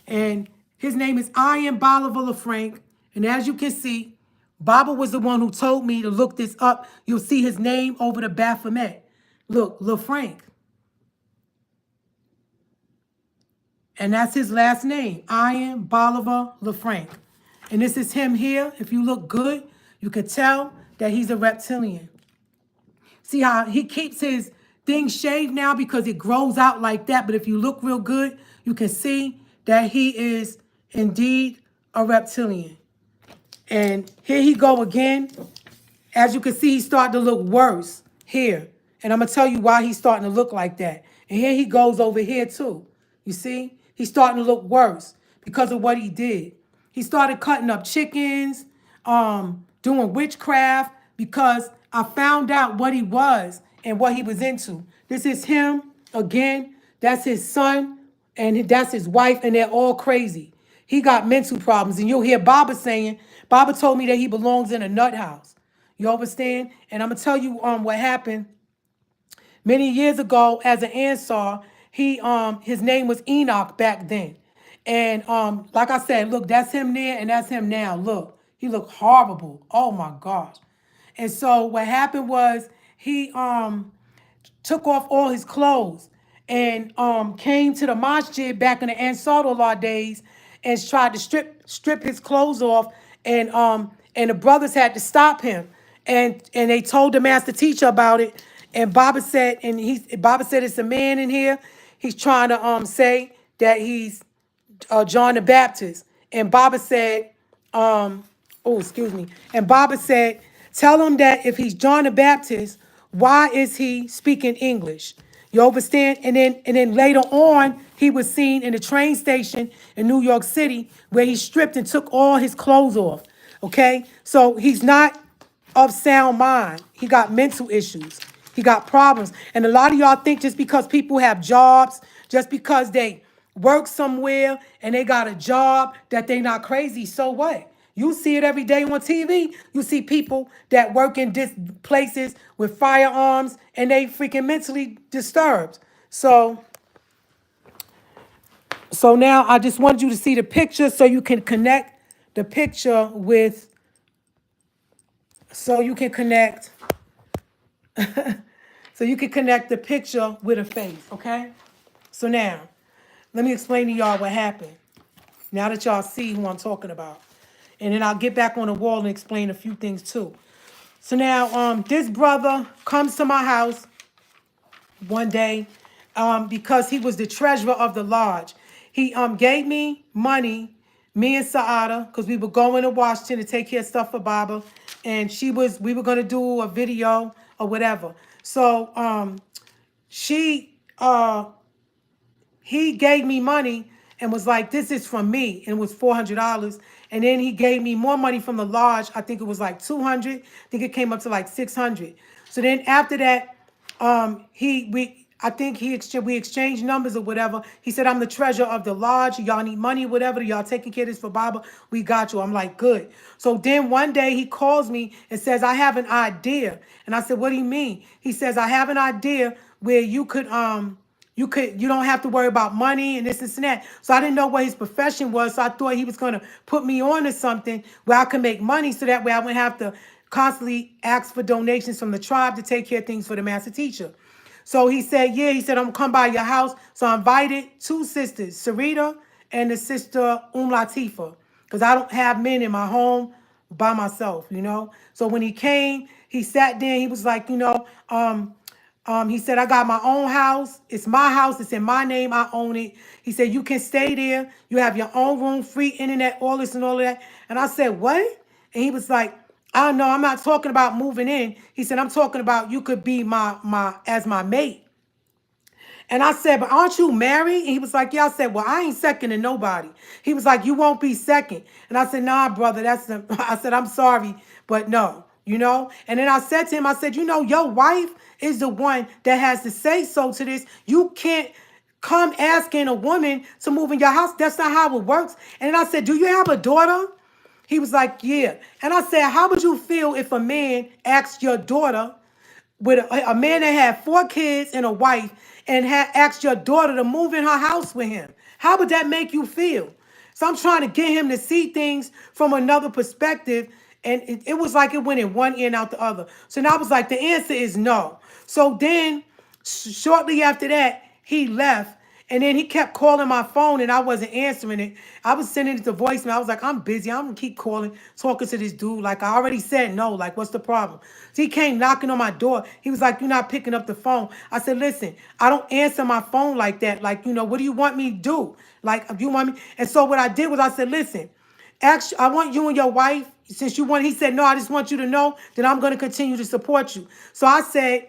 And his name is Ian Bolivar Lefranc. And as you can see, Baba was the one who told me to look this up. You'll see his name over the Baphomet. Look, Lefranc. And that's his last name, Ian Bolivar Lefranc. And this is him here. If you look good, you can tell that he's a reptilian. See how he keeps his thing shaved now because it grows out like that. But if you look real good, you can see that he is indeed a reptilian. And here he go again. As you can see, he's starting to look worse here. And I'm going to tell you why he's starting to look like that. And here he goes over here too. You see? He's starting to look worse because of what he did. He started cutting up chickens, doing witchcraft, because I found out what he was and what he was into. This is him again. That's his son, and that's his wife, and they're all crazy. He got mental problems, and you'll hear Baba saying, Baba told me that he belongs in a nut house. You understand? And I'm going to tell you what happened. Many years ago, as an Ansar, his name was Enoch back then. And like I said, look, that's him there and that's him now. Look, he looked horrible. Oh my gosh. And so what happened was he took off all his clothes and came to the masjid back in the Ansarullah days and tried to strip his clothes off, and the brothers had to stop him, and they told the master teacher about it. And Baba said it's a man in here. He's trying to say that he's John the Baptist. And Baba said, excuse me. And Baba said, tell him that if he's John the Baptist, why is he speaking English? You understand? And then later on, he was seen in a train station in New York City where he stripped and took all his clothes off. Okay? So he's not of sound mind. He got mental issues. He got problems. And a lot of y'all think just because people have jobs, just because they work somewhere and they got a job, that they not crazy. So what? You see it every day on TV. You see people that work in places with firearms and they freaking mentally disturbed. So now I just wanted you to see the picture so you can connect the picture with, So you can connect the picture with a face, okay? So now, let me explain to y'all what happened. Now that y'all see who I'm talking about. And then I'll get back on the wall and explain a few things too. So now, this brother comes to my house one day, because he was the treasurer of the lodge. He gave me money, me and Saada, because we were going to Washington to take care of stuff for Baba, and we were gonna do a video or whatever. So she he gave me money and was like, this is from me, and it was $400. And then he gave me more money from the lodge. I think it was like 200. I think it came up to like 600. So then after that, we exchanged numbers or whatever. He said, I'm the treasurer of the lodge. Y'all need money, whatever. Y'all taking care of this for Baba. We got you. I'm like, good. So then one day he calls me and says, I have an idea. And I said, what do you mean? He says, I have an idea where you don't have to worry about money and this and that. So I didn't know what his profession was. So I thought he was going to put me on to something where I could make money so that way I wouldn't have to constantly ask for donations from the tribe to take care of things for the master teacher. So he said, yeah, he said, I'm going to come by your house. So I invited two sisters, Sarita and the sister Latifa, because I don't have men in my home by myself, you know. So when he came, he sat there, he was like, he said, I got my own house. It's my house. It's in my name. I own it. He said, you can stay there. You have your own room, free internet, all this and all of that. And I said, what? And he was like, I don't know. I'm not talking about moving in. He said, I'm talking about you could be my mate. And I said, but aren't you married? And he was like, yeah. I said, well, I ain't second to nobody. He was like, you won't be second. And I said, nah, brother, I said, I'm sorry, but no, you know? And then I said to him, I said, your wife is the one that has to say so to this. You can't come asking a woman to move in your house. That's not how it works. And then I said, do you have a daughter? He was like, yeah. And I said, how would you feel if a man asked your daughter, with a man that had 4 kids and a wife, and had asked your daughter to move in her house with him? How would that make you feel? So I'm trying to get him to see things from another perspective. And it was like it went in one ear and out the other. So now I was like, the answer is no. So then shortly after that, he left. And then he kept calling my phone and I wasn't answering it. I was sending it to voicemail. I was like, I'm busy. I'm going to keep calling, talking to this dude. Like, I already said no. Like, what's the problem? So he came knocking on my door. He was like, you're not picking up the phone. I said, listen, I don't answer my phone like that. Like, what do you want me to do? Like, you want me? And so what I did was I said, listen, actually, I want you and your wife, since you want, he said, no, I just want you to know that I'm going to continue to support you. So I said,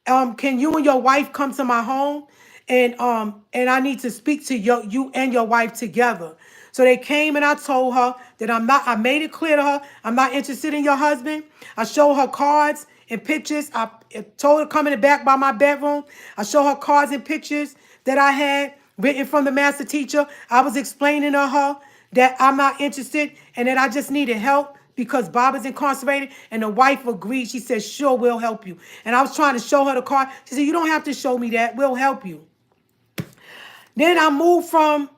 can you and your wife come to my home? And I need to speak to you and your wife together. So they came and I told her that I made it clear to her, I'm not interested in your husband. I showed her cards and pictures. I told her to come in the back by my bedroom. I showed her cards and pictures that I had written from the master teacher. I was explaining to her that I'm not interested and that I just needed help because Bob is incarcerated. And the wife agreed. She said, sure, we'll help you. And I was trying to show her the card. She said, you don't have to show me that. We'll help you. Then I moved from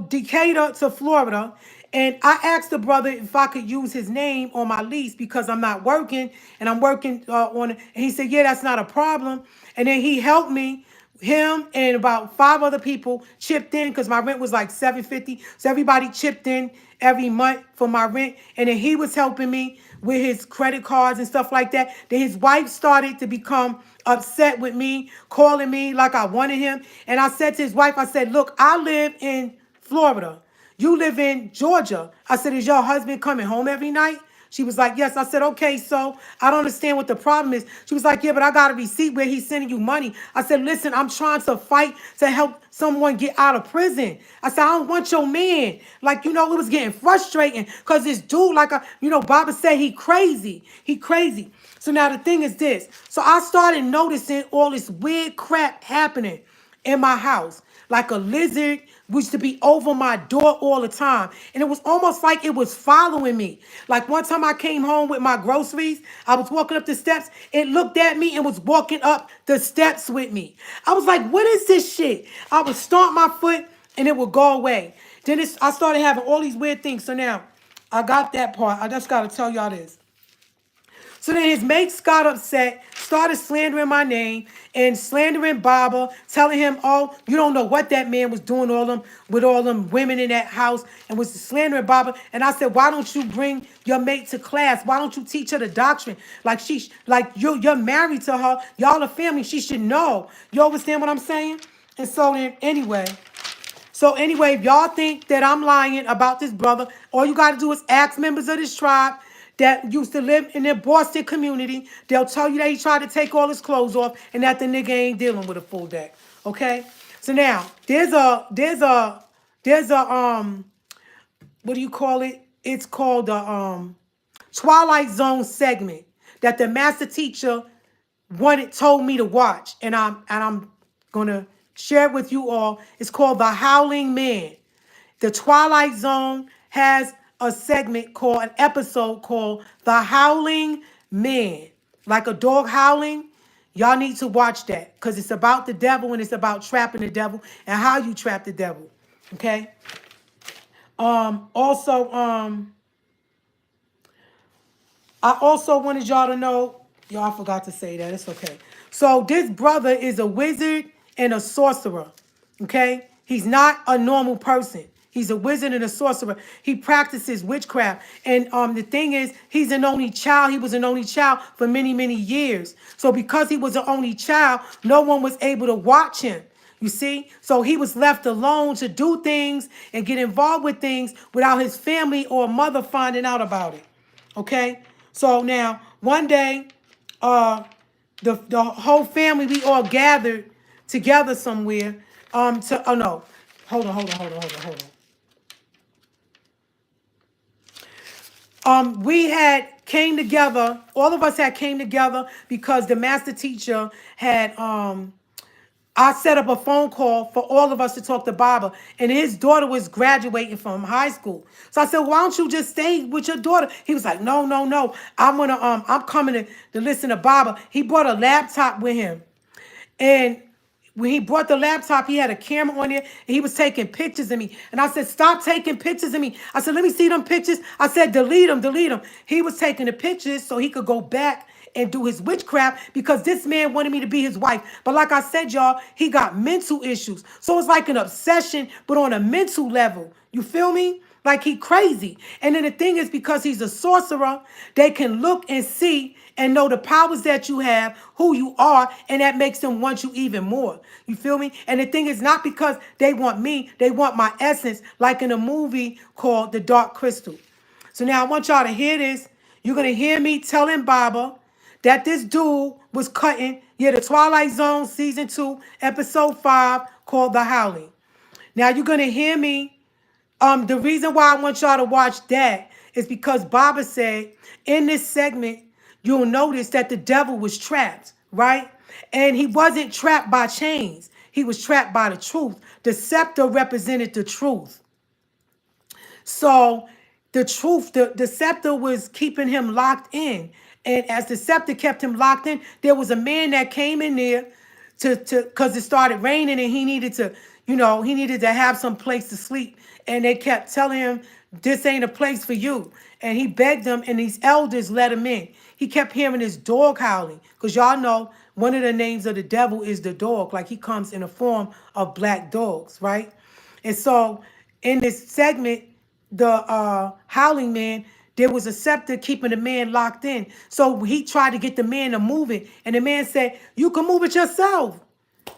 Decatur to Florida, and I asked the brother if I could use his name on my lease because I'm not working, and I'm working on it. And he said, yeah, that's not a problem. And then he helped me. Him and about 5 other people chipped in because my rent was like $750. So everybody chipped in every month for my rent. And then he was helping me with his credit cards and stuff like that. Then his wife started to become upset with me, calling me like I wanted him. And I said to his wife, I said, look, I live in Florida. You live in Georgia. I said, is your husband coming home every night? She was like, yes. I said, okay, so I don't understand what the problem is. She was like, yeah, but I got a receipt where he's sending you money. I said, listen, I'm trying to fight to help someone get out of prison. I said, I don't want your man. Like, it was getting frustrating because this dude, like, Baba said, he crazy. He crazy. So now the thing is this. So I started noticing all this weird crap happening in my house. Like a lizard used to be over my door all the time. And it was almost like it was following me. Like one time I came home with my groceries. I was walking up the steps. It looked at me and was walking up the steps with me. I was like, what is this shit? I would stomp my foot and it would go away. Then I started having all these weird things. So now I got that part. I just got to tell y'all this. So then his mates got upset, started slandering my name and slandering Baba, telling him, oh, you don't know what that man was doing with all them women in that house, and was slandering Baba. And I said, why don't you bring your mate to class? Why don't you teach her the doctrine? Like you're married to her, y'all a family, she should know. You understand what I'm saying? And so then anyway, if y'all think that I'm lying about this brother, all you got to do is ask members of this tribe that used to live in their Boston community. They'll tell you that he tried to take all his clothes off and that the nigga ain't dealing with a full deck. Okay? So now, there's a what do you call it? It's called the Twilight Zone segment that the master teacher told me to watch, and I'm gonna share it with you all. It's called The Howling Man. The Twilight Zone has an episode called The Howling Man. Like a dog howling. Y'all need to watch that because it's about the devil and it's about trapping the devil and how you trap the devil. Okay. Also, I also wanted y'all to know, y'all forgot to say that. It's okay. So this brother is a wizard and a sorcerer. Okay? He's not a normal person. He's a wizard and a sorcerer. He practices witchcraft. And the thing is, he's an only child. He was an only child for many, many years. So because he was an only child, no one was able to watch him. You see? So he was left alone to do things and get involved with things without his family or mother finding out about it. Okay? So now, one day, the whole family, we all gathered together somewhere. Oh no, hold on. We had came together. All of us had came together because the master teacher had I set up a phone call for all of us to talk to Baba, and his daughter was graduating from high school. So I said, why don't you just stay with your daughter? He was like, no. I'm coming to listen to Baba. He brought a laptop with him. And when he brought the laptop, he had a camera on there, and he was taking pictures of me. And I said, stop taking pictures of me. I said, let me see them pictures. I said, delete them. He was taking the pictures so he could go back and do his witchcraft because this man wanted me to be his wife. But like I said, y'all, he got mental issues. So it's like an obsession, but on a mental level. You feel me? Like he crazy. And then the thing is, because he's a sorcerer, they can look and see and know the powers that you have, who you are, and that makes them want you even more. You feel me? And the thing is not because they want me, they want my essence, like in a movie called The Dark Crystal. So now I want y'all to hear this. You're going to hear me telling Baba that this dude was cutting, the Twilight Zone Season 2, Episode 5, called The Howling. Now you're going to hear me. The reason why I want y'all to watch that is because Baba said in this segment, you'll notice that the devil was trapped, right? And he wasn't trapped by chains. He was trapped by the truth. The scepter represented the truth. So the truth, the scepter was keeping him locked in. And as the scepter kept him locked in, there was a man that came in there because it started raining and he needed to have some place to sleep. And they kept telling him, this ain't a place for you. And he begged them, and these elders let him in. He kept hearing his dog howling. Because y'all know one of the names of the devil is the dog. Like he comes in the form of black dogs, right? And so in this segment, the howling man, there was a scepter keeping the man locked in. So he tried to get the man to move it. And the man said, you can move it yourself.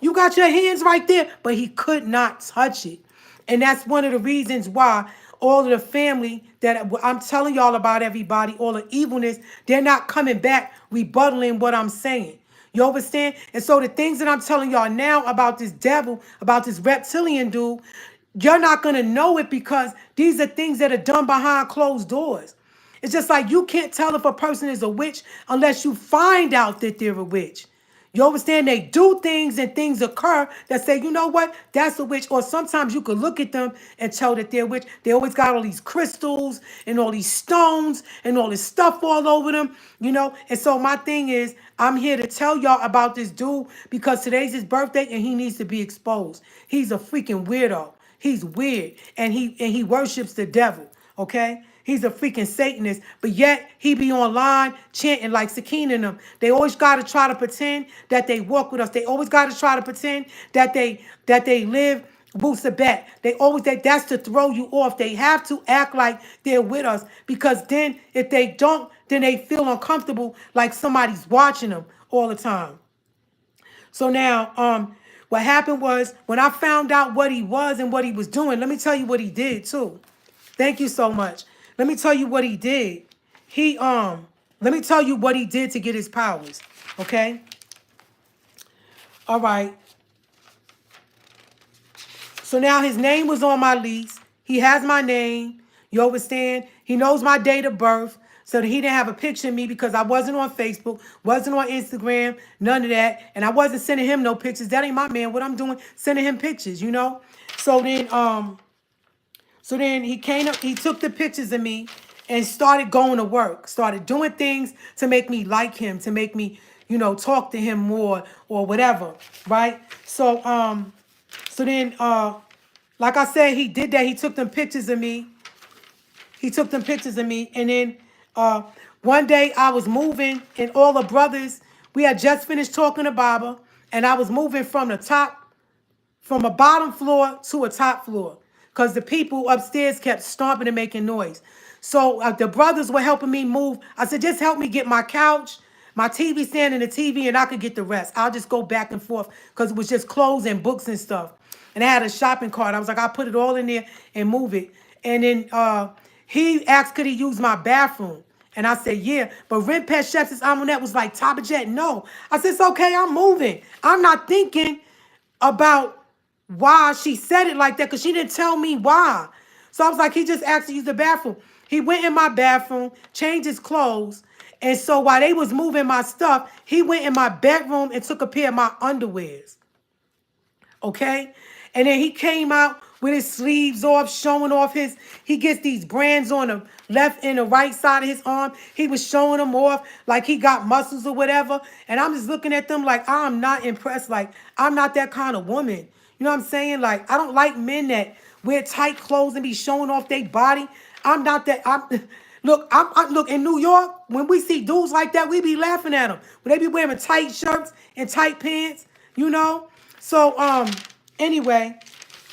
You got your hands right there. But he could not touch it. And that's one of the reasons why all of the family that I'm telling y'all about, everybody, all the evilness, they're not coming back rebuttaling what I'm saying. You understand? And so the things that I'm telling y'all now about this devil, about this reptilian dude, you're not going to know it because these are things that are done behind closed doors. It's just like you can't tell if a person is a witch unless you find out that they're a witch. You understand? They do things and things occur that say, you know what? That's a witch. Or sometimes you could look at them and tell that they're a witch. They always got all these crystals and all these stones and all this stuff all over them, And so my thing is, I'm here to tell y'all about this dude because today's his birthday and he needs to be exposed. He's a freaking weirdo. He's weird and he worships the devil, okay? He's a freaking Satanist, but yet he be online chanting like Sakina and them. They always got to try to pretend that they walk with us. They always got to try to pretend that they live Wusabat. That's to throw you off. They have to act like they're with us, because then if they don't, then they feel uncomfortable, like somebody's watching them all the time. So now, what happened was, when I found out what he was and what he was doing, let me tell you what he did too. Thank you so much. Let me tell you what he did. Let me tell you what he did to get his powers. Okay? All right. So now his name was on my lease. He has my name. You understand? He knows my date of birth. So that he didn't have a picture of me, because I wasn't on Facebook, wasn't on Instagram, none of that. And I wasn't sending him no pictures. That ain't my man. What I'm doing, sending him pictures, you know? So then he came up, he took the pictures of me and started going to work, started doing things to make me like him, to make me, talk to him more or whatever, right? So then, like I said, he did that. He took them pictures of me. And then one day I was moving, and all the brothers, we had just finished talking to Baba, and I was moving from a bottom floor to a top floor, because the people upstairs kept stomping and making noise. So the brothers were helping me move. I said, just help me get my couch, my TV stand, and the TV, and I could get the rest. I'll just go back and forth, because it was just clothes and books and stuff. And I had a shopping cart. I was like, I'll put it all in there and move it. And then he asked, could he use my bathroom? And I said, yeah. But Rinpet Chef's Amunet was like, Tabitjet, no. I said, it's okay, I'm moving. I'm not thinking about why she said it like that, because she didn't tell me why. So I was like, he just asked to use the bathroom. He went in my bathroom, changed his clothes. And so while they was moving my stuff, he went in my bedroom and took a pair of my underwears. Okay? And then he came out with his sleeves off, showing off he gets these brands on the left and the right side of his arm. He was showing them off like he got muscles or whatever. And I'm just looking at them like, I'm not impressed. Like, I'm not that kind of woman. You know what I'm saying? Like, I don't like men that wear tight clothes and be showing off their body. I'm not that. Look, in New York, when we see dudes like that, we be laughing at them. When they be wearing tight shirts and tight pants, you know? So, anyway,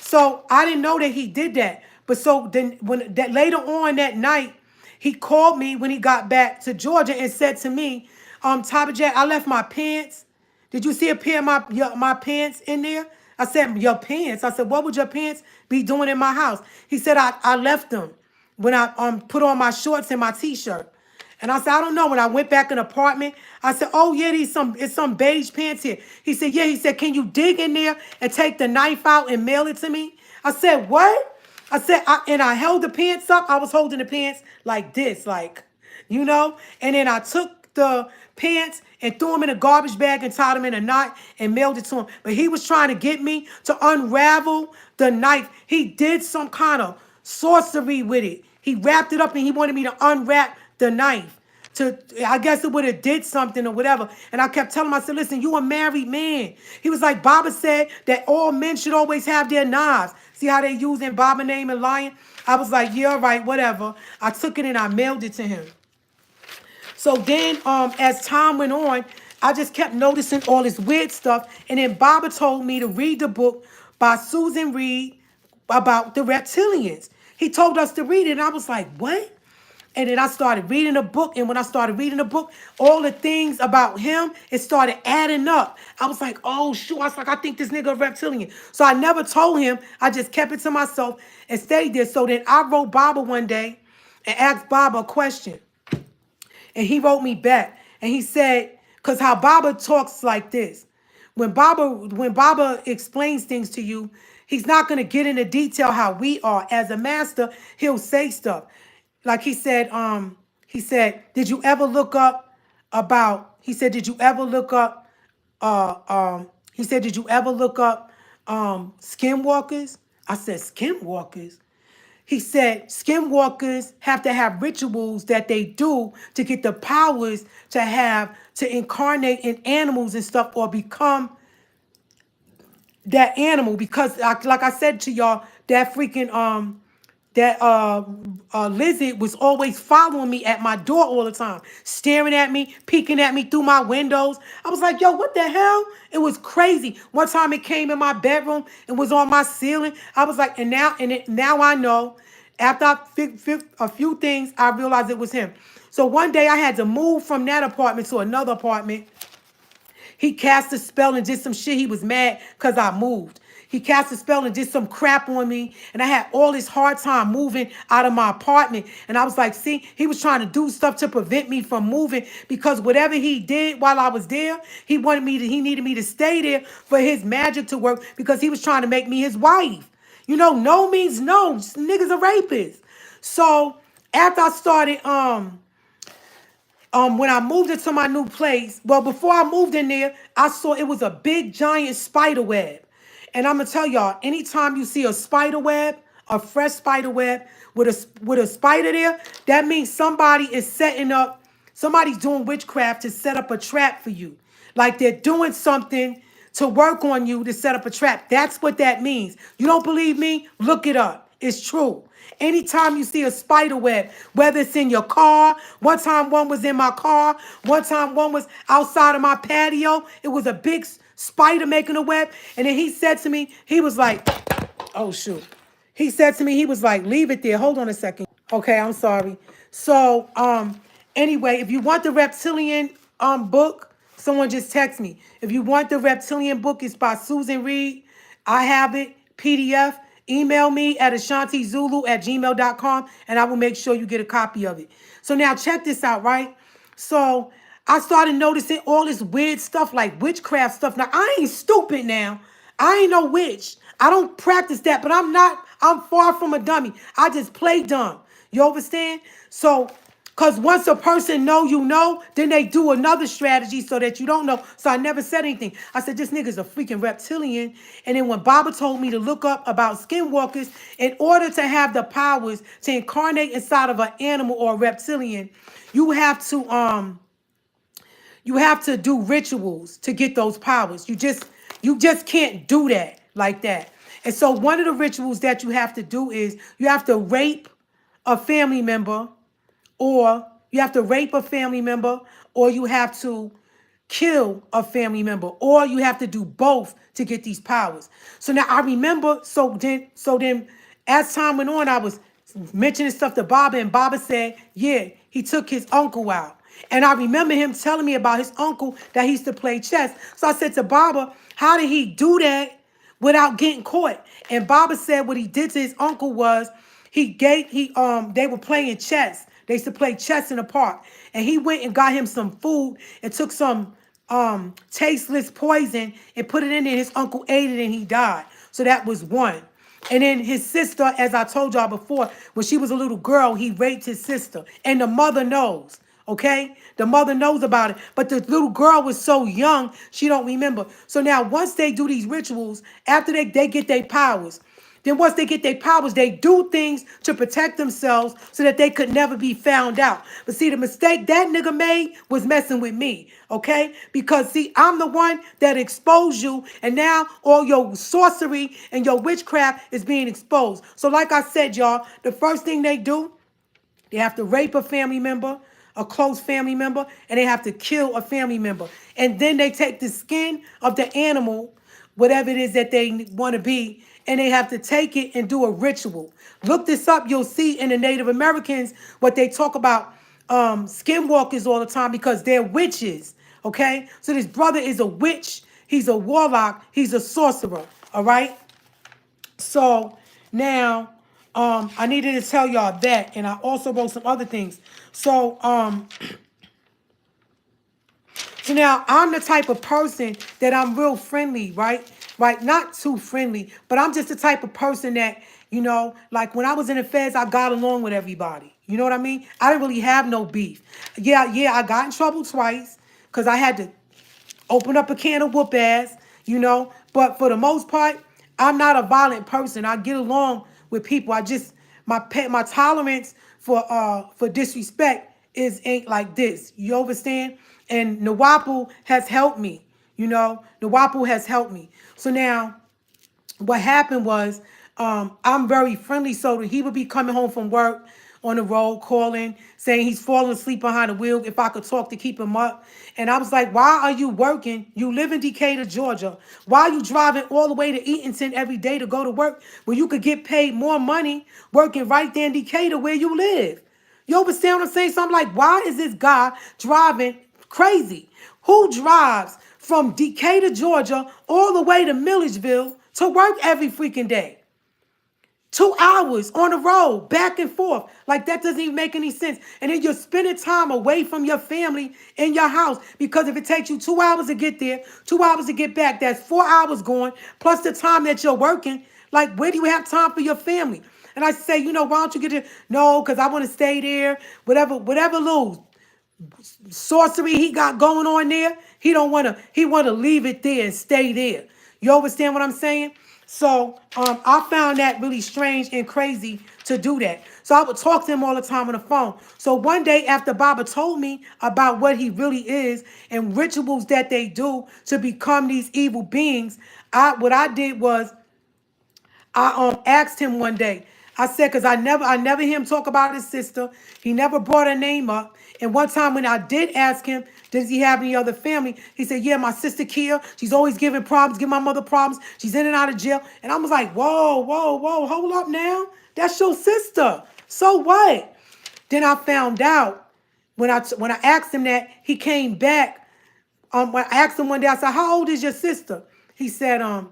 so I didn't know that he did that. But so then later on that night, he called me when he got back to Georgia and said to me, Tabitjet, I left my pants. Did you see a pair of my pants in there? I said, your pants? I said, what would your pants be doing in my house? He said, I left them when I put on my shorts and my t-shirt. And I said, I don't know. When I went back in the apartment, I said, oh, yeah, it's some beige pants here. He said, yeah. He said, can you dig in there and take the knife out and mail it to me? I said, what? I said, and I held the pants up. I was holding the pants like this, like, you know? And then I took the pants and threw them in a garbage bag and tied them in a knot and mailed it to him. But he was trying to get me to unravel the knife. He did some kind of sorcery with it. He wrapped it up and he wanted me to unwrap the knife. I guess it would have did something or whatever. And I kept telling him, I said, listen, you a married man. He was like, Baba said that all men should always have their knives. See how they using Baba name and lying? I was like, yeah, all right, whatever. I took it and I mailed it to him. So then as time went on, I just kept noticing all this weird stuff. And then Baba told me to read the book by Susan Reed about the reptilians. He told us to read it. And I was like, what? And then I started reading the book. And when I started reading the book, all the things about him, it started adding up. I was like, oh, shoot. I was like, I think this nigga a reptilian. So I never told him. I just kept it to myself and stayed there. So then I wrote Baba one day and asked Baba a question. And he wrote me back. And he said, because how Baba talks like this. When Baba explains things to you, he's not going to get into detail how we are. As a master, he'll say stuff. Like he said, did you ever look up about, he said, did you ever look up, skinwalkers? I said, skinwalkers? He said, skinwalkers have to have rituals that they do to get the powers to incarnate in animals and stuff or become that animal. Because like I said to y'all, that freaking, that lizard was always following me at my door all the time, staring at me, peeking at me through my windows. I was like, yo, what the hell? It was crazy. One time it came in my bedroom and was on my ceiling. I was like, now I know. After I a few things, I realized it was him. So one day I had to move from that apartment to another apartment. He cast a spell and did some shit. He was mad because I moved. He cast a spell and did some crap on me. And I had all this hard time moving out of my apartment. And I was like, see, he was trying to do stuff to prevent me from moving because whatever he did while I was there, he needed me to stay there for his magic to work because he was trying to make me his wife. You know, no means no. Niggas are rapists. So after I started, when I moved into my new place, well, before I moved in there, I saw it was a big giant spider web. And I'm gonna tell y'all, anytime you see a spider web, a fresh spider web with a spider there, that means somebody is somebody's doing witchcraft to set up a trap for you. Like they're doing something to work on you to set up a trap. That's what that means. You don't believe me? Look it up. It's true. Anytime you see a spider web, whether it's in your car, one time one was in my car, one time one was outside of my patio, it was a big spider making a web. And then he said to me, he was like, oh shoot. He said to me, he was like, leave it there. Hold on a second. Okay, I'm sorry. So, anyway, if you want the reptilian book, someone just text me. If you want the reptilian book, it's by Susan Reed. I have it, PDF. Email me at ashantizulu@gmail.com and I will make sure you get a copy of it. So now check this out, right? So I started noticing all this weird stuff like witchcraft stuff. Now, I ain't stupid now. I ain't no witch. I don't practice that, but I'm far from a dummy. I just play dumb. You understand? So, because once a person know you know, then they do another strategy so that you don't know. So I never said anything. I said, this nigga's a freaking reptilian. And then when Baba told me to look up about skinwalkers, in order to have the powers to incarnate inside of an animal or a reptilian, you have to do rituals to get those powers. You just can't do that like that. And so one of the rituals that you have to do is you have to rape a family member, or you have to rape a family member, or you have to kill a family member, or you have to do both to get these powers. So now I remember, so then as time went on, I was mentioning stuff to Baba, and Baba said, yeah, he took his uncle out. And I remember him telling me about his uncle that he used to play chess. So I said to Baba, how did he do that without getting caught? And Baba said what he did to his uncle was they were playing chess. They used to play chess in the park. And he went and got him some food and took some tasteless poison and put it in there. His uncle ate it and he died. So that was one. And then his sister, as I told y'all before, when she was a little girl, he raped his sister. And the mother knows, okay? The mother knows about it. But the little girl was so young, she don't remember. So now once they do these rituals, after they get their powers, then once they get their powers, they do things to protect themselves so that they could never be found out. But see, the mistake that nigga made was messing with me, okay? Because see, I'm the one that exposed you, and now all your sorcery and your witchcraft is being exposed. So like I said, y'all, the first thing they do, they have to rape a family member, a close family member, and they have to kill a family member. And then they take the skin of the animal, whatever it is that they want to be, and they have to take it and do a ritual. Look this up. You'll see in the Native Americans what they talk about skinwalkers all the time because they're witches, okay? So this brother is a witch. He's a warlock. He's a sorcerer, all right? So now I needed to tell y'all that, and I also wrote some other things. So now I'm the type of person that I'm real friendly, right? Right, not too friendly, but I'm just the type of person that, you know, like when I was in the feds, I got along with everybody. You know what I mean? I didn't really have no beef. Yeah, I got in trouble twice because I had to open up a can of whoop ass, you know. But for the most part, I'm not a violent person. I get along with people. I just my tolerance for disrespect ain't like this. You understand? And Nawapu has helped me. You know, Nawapu has helped me. So now, what happened was, I'm very friendly, so he would be coming home from work on the road, calling, saying he's falling asleep behind the wheel, if I could talk to keep him up. And I was like, why are you working? You live in Decatur, Georgia. Why are you driving all the way to Eatonton every day to go to work when you could get paid more money working right there in Decatur where you live? You understand what I'm saying? So I'm like, why is this guy driving crazy? Who drives from Decatur, Georgia, all the way to Milledgeville to work every freaking day? 2 hours on the road, back and forth. Like, that doesn't even make any sense. And then you're spending time away from your family in your house, because if it takes you 2 hours to get there, 2 hours to get back, that's 4 hours going, plus the time that you're working. Like, where do you have time for your family? And I say, why don't you get there? No, because I want to stay there. Whatever little sorcery he got going on there, he want to leave it there and stay there. You understand what I'm saying? So I found that really strange and crazy to do that. So I would talk to him all the time on the phone. So one day after Baba told me about what he really is and rituals that they do to become these evil beings, what I did was I asked him one day. I said, because I never hear him talk about his sister. He never brought her name up. And one time when I did ask him, does he have any other family? He said, yeah, my sister Kia. She's always giving problems, giving my mother problems. She's in and out of jail. And I was like, whoa, whoa, whoa, hold up now. That's your sister. So what? Then I found out when I asked him that, he came back. When I asked him one day, I said, how old is your sister? He said, I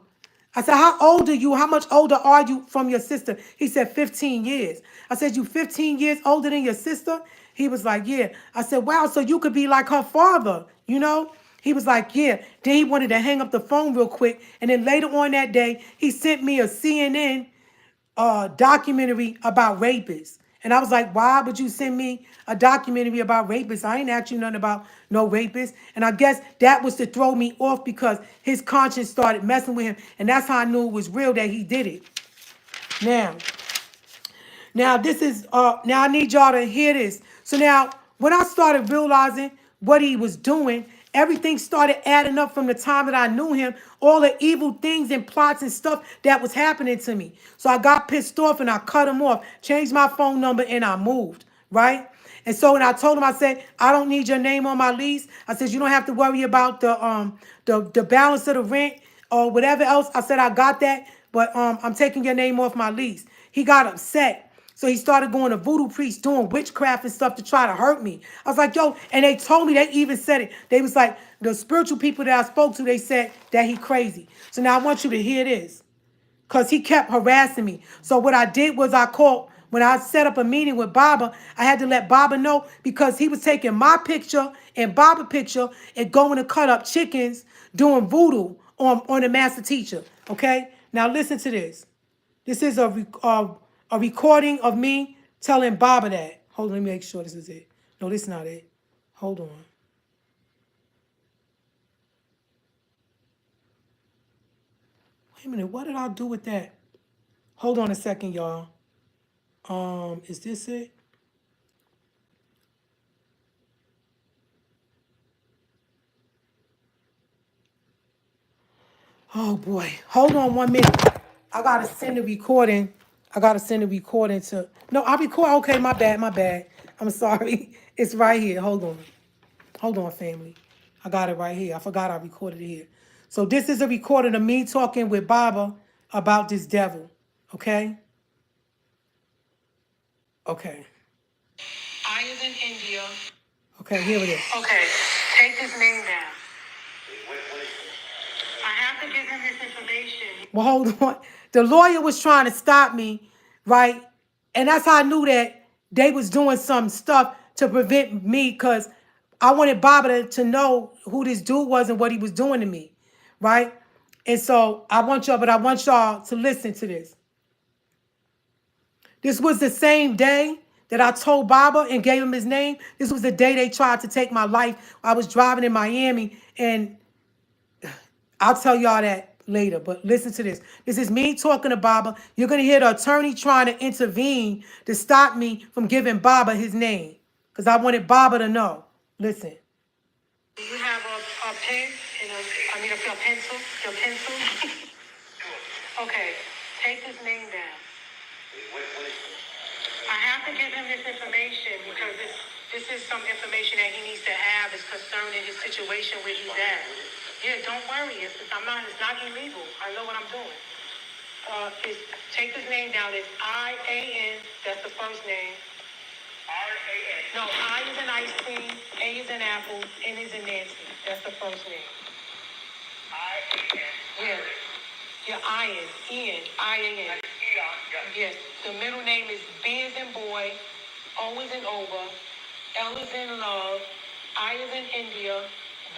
said, how old are you? How much older are you from your sister? He said, 15 years. I said, you 15 years older than your sister? He was like, yeah. I said, wow, so you could be like her father, He was like, yeah. Then he wanted to hang up the phone real quick. And then later on that day, he sent me a CNN documentary about rapists. And I was like, why would you send me a documentary about rapists? I ain't asked you nothing about no rapists. And I guess that was to throw me off, because his conscience started messing with him. And that's how I knew it was real that he did it. Now this is, now I need y'all to hear this. So now, when I started realizing what he was doing, everything started adding up from the time that I knew him, all the evil things and plots and stuff that was happening to me. So I got pissed off and I cut him off, changed my phone number, and I moved, right? And so when I told him, I said, I don't need your name on my lease. I said, you don't have to worry about the balance of the rent or whatever else. I said, I got that, but I'm taking your name off my lease. He got upset. So he started going to voodoo priests, doing witchcraft and stuff to try to hurt me. I was like, yo, and they told me, they even said it. They was like, the spiritual people that I spoke to, they said that he crazy. So now I want you to hear this, because he kept harassing me. So what I did was when I set up a meeting with Baba, I had to let Baba know, because he was taking my picture and Baba's picture and going to cut up chickens, doing voodoo on the master teacher. Okay? Now listen to this. This is a recording of me telling Baba that. Hold on, let me make sure this is it. No, this is not it. Hold on. Wait a minute, what did I do with that? Hold on a second, y'all. Is this it? Oh boy. Hold on 1 minute. I gotta send the recording. To no, I record. Okay, my bad. I'm sorry. It's right here. Hold on, family. I got it right here. I forgot I recorded it here. So this is a recording of me talking with Baba about this devil. Okay? Okay. I is in India. Okay, here it is. Okay, take his name down. I have to give him this information. Well, hold on. The lawyer was trying to stop me, right? And that's how I knew that they was doing some stuff to prevent me, because I wanted Baba to know who this dude was and what he was doing to me, right? And so I want y'all to listen to this. This was the same day that I told Baba and gave him his name. This was the day they tried to take my life. I was driving in Miami, and I'll tell y'all that later, but listen to this. This is me talking to Baba. You're going to hear the attorney trying to intervene to stop me from giving Baba his name, because I wanted Baba to know. Listen. Do you have a pen and a pencil? Your pencil? Okay. Take his name down. I have to give him this information because this is some information that he needs to have is concerning his situation where he's at. Yeah, don't worry. It's not illegal. I know what I'm doing. Take his name down. It's I-A-N. That's the first name. R-A-N. No, I is an ice cream, A is an apple, N is in Nancy. That's the first name. I-A-N. Yeah. Yeah, Ian. I-A-N. Yes. The middle name is B is in boy, O is in over, L is in love, I is in India,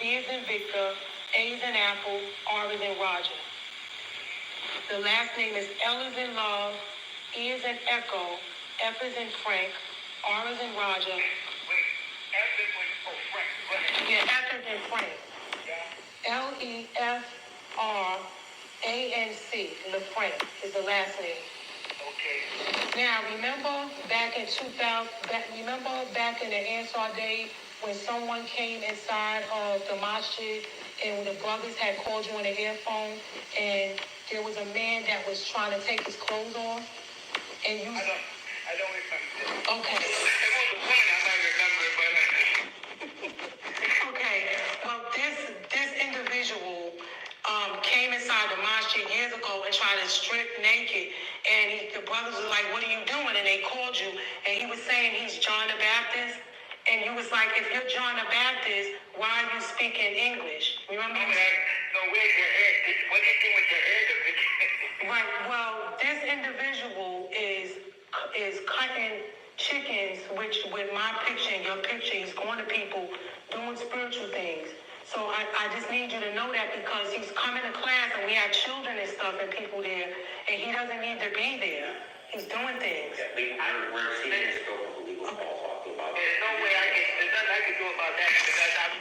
V is in Victor, A is in apple, R is in Roger. The last name is L is in love, E is in echo, F is in Frank, R is in Roger. Wait, F is in Frank. Yeah, F is in Frank. Yeah. Lefranc, Lefranc is the last name. Okay. Now, remember back in 2000, back in the Ansar days when someone came inside of the masjid and the brothers had called you on the earphone and there was a man that was trying to take his clothes off and you... I don't remember. Okay. It was a point I might remember, but... Okay. Well, this individual came inside the masjid years ago and tried to strip naked. And the brothers were like, what are you doing? And they called you. And he was saying he's John the Baptist. And you was like, if you're John the Baptist, why are you speaking English? Remember? No, where's your head? What do you do with your head? Right. Well, this individual is cutting chickens, which with my picture and your picture, he's going to people doing spiritual things. So I just need you to know that because he's coming to class and we have children and stuff and people there, and he doesn't need to be there. He's doing things. Yeah, we're seeing this go with legal talking about. There's no way there's nothing I can do about that because I'm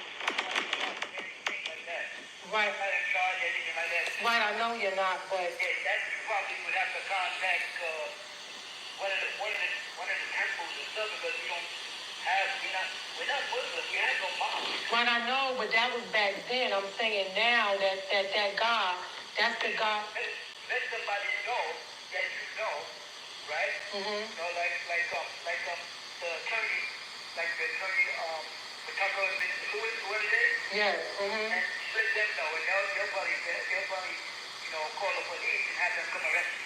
right. I'm not in charge of anything like that. Right, I know you're not, but yeah, that's probably would have to contact one of the temples or stuff because we don't have we're not Muslims, we have no mom. Right, I know, but that was back then. I'm saying now that God, that's the God. Let somebody know that you know, right? Mm-hmm. You know, like the attorney, the Tucker and Lewis, what it is? Yes. Mm-hmm. And let them know, and they'll probably, call the police and have them come arrest you.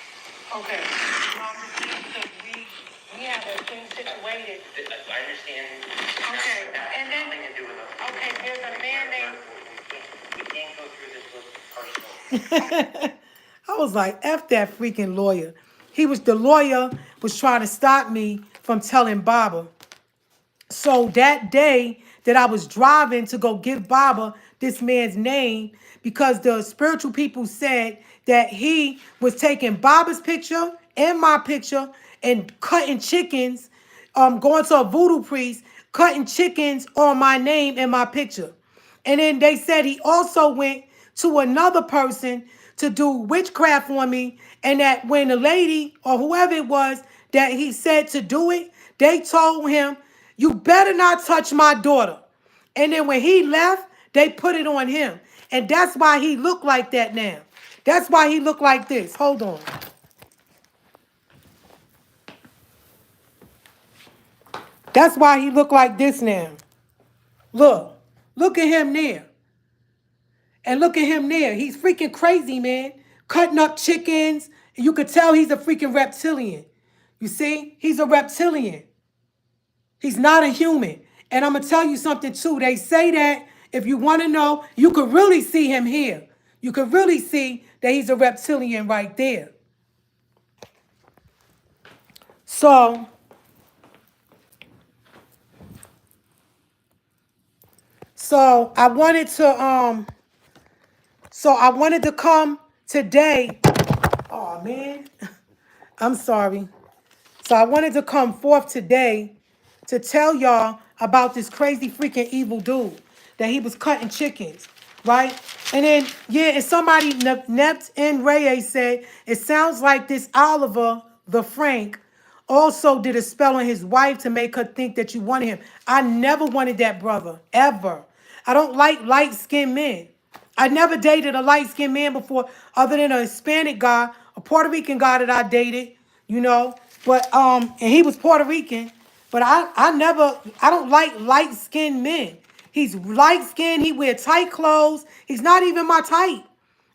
Okay. We have a thing situated. I understand. Okay. And then, okay, there's a man named... We can't go through this with personal. I was like, F that freaking lawyer. The lawyer was trying to stop me from telling Baba. So that day that I was driving to go give Baba this man's name, because the spiritual people said that he was taking Baba's picture and my picture and cutting chickens, going to a voodoo priest, cutting chickens on my name and my picture. And then they said he also went to another person to do witchcraft on me, and that when the lady or whoever it was that he said to do it, they told him, you better not touch my daughter. And then when he left, they put it on him. And that's why he looked like that now. That's why he looked like this. Hold on. That's why he looked like this now. Look. Look at him there. And look at him there. He's freaking crazy, man. Cutting up chickens. You could tell he's a freaking reptilian. You see? He's a reptilian. He's not a human. And I'm going to tell you something, too. They say that if you want to know, you could really see him here. You could really see that he's a reptilian right there. So I wanted to come today. Oh, man. I'm sorry. So I wanted to come forth today to tell y'all about this crazy freaking evil dude that he was cutting chickens, right? And then, yeah, and somebody, Nept and Reyes said, it sounds like this Oliver, Lefranc, also did a spell on his wife to make her think that you wanted him. I never wanted that brother, ever. I don't like light-skinned men. I never dated a light-skinned man before other than a Hispanic guy, a Puerto Rican guy that I dated, you know. But and he was Puerto Rican. But I don't like light-skinned men. He's light-skinned. He wear tight clothes. He's not even my type.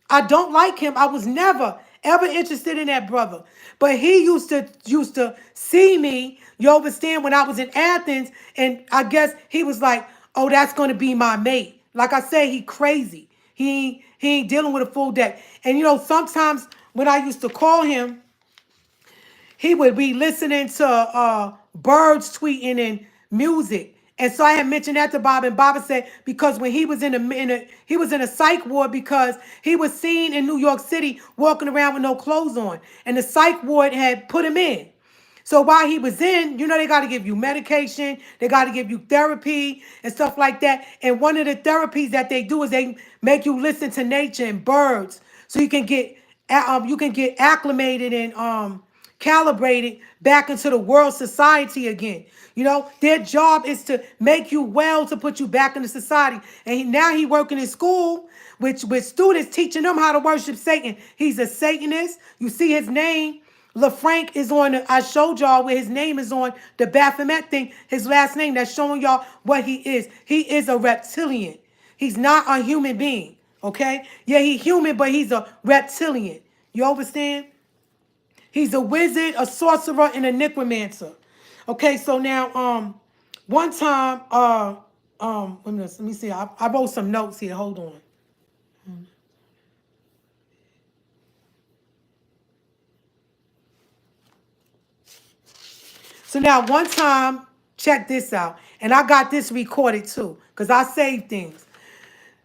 I don't like him. I was never ever interested in that brother. But he used to see me, you understand, when I was in Athens, and I guess he was like, "Oh, that's gonna be my mate." Like I say, he crazy. He ain't dealing with a full deck. And you know, sometimes when I used to call him, he would be listening to birds tweeting and music. And so I had mentioned that to Bob, and Bob said because when he was he was in a psych ward because he was seen in New York City walking around with no clothes on, and the psych ward had put him in. So while he was in, you know, they got to give you medication, they got to give you therapy and stuff like that. And one of the therapies that they do is they make you listen to nature and birds, so you can get acclimated and calibrated back into the world society again. You know, their job is to make you well, to put you back into society. And now he working in school with students teaching them how to worship Satan. He's a Satanist. You see his name. Lefranc is on, I showed y'all where his name is on the Baphomet thing, his last name, that's showing y'all what he is. He is a reptilian. He's not a human being, okay? Yeah, he's human, but he's a reptilian. You understand? He's a wizard, a sorcerer, and a necromancer. Okay, so now, one time, let me see. I wrote some notes here. Hold on. So now, one time, check this out, and I got this recorded too, because I saved things.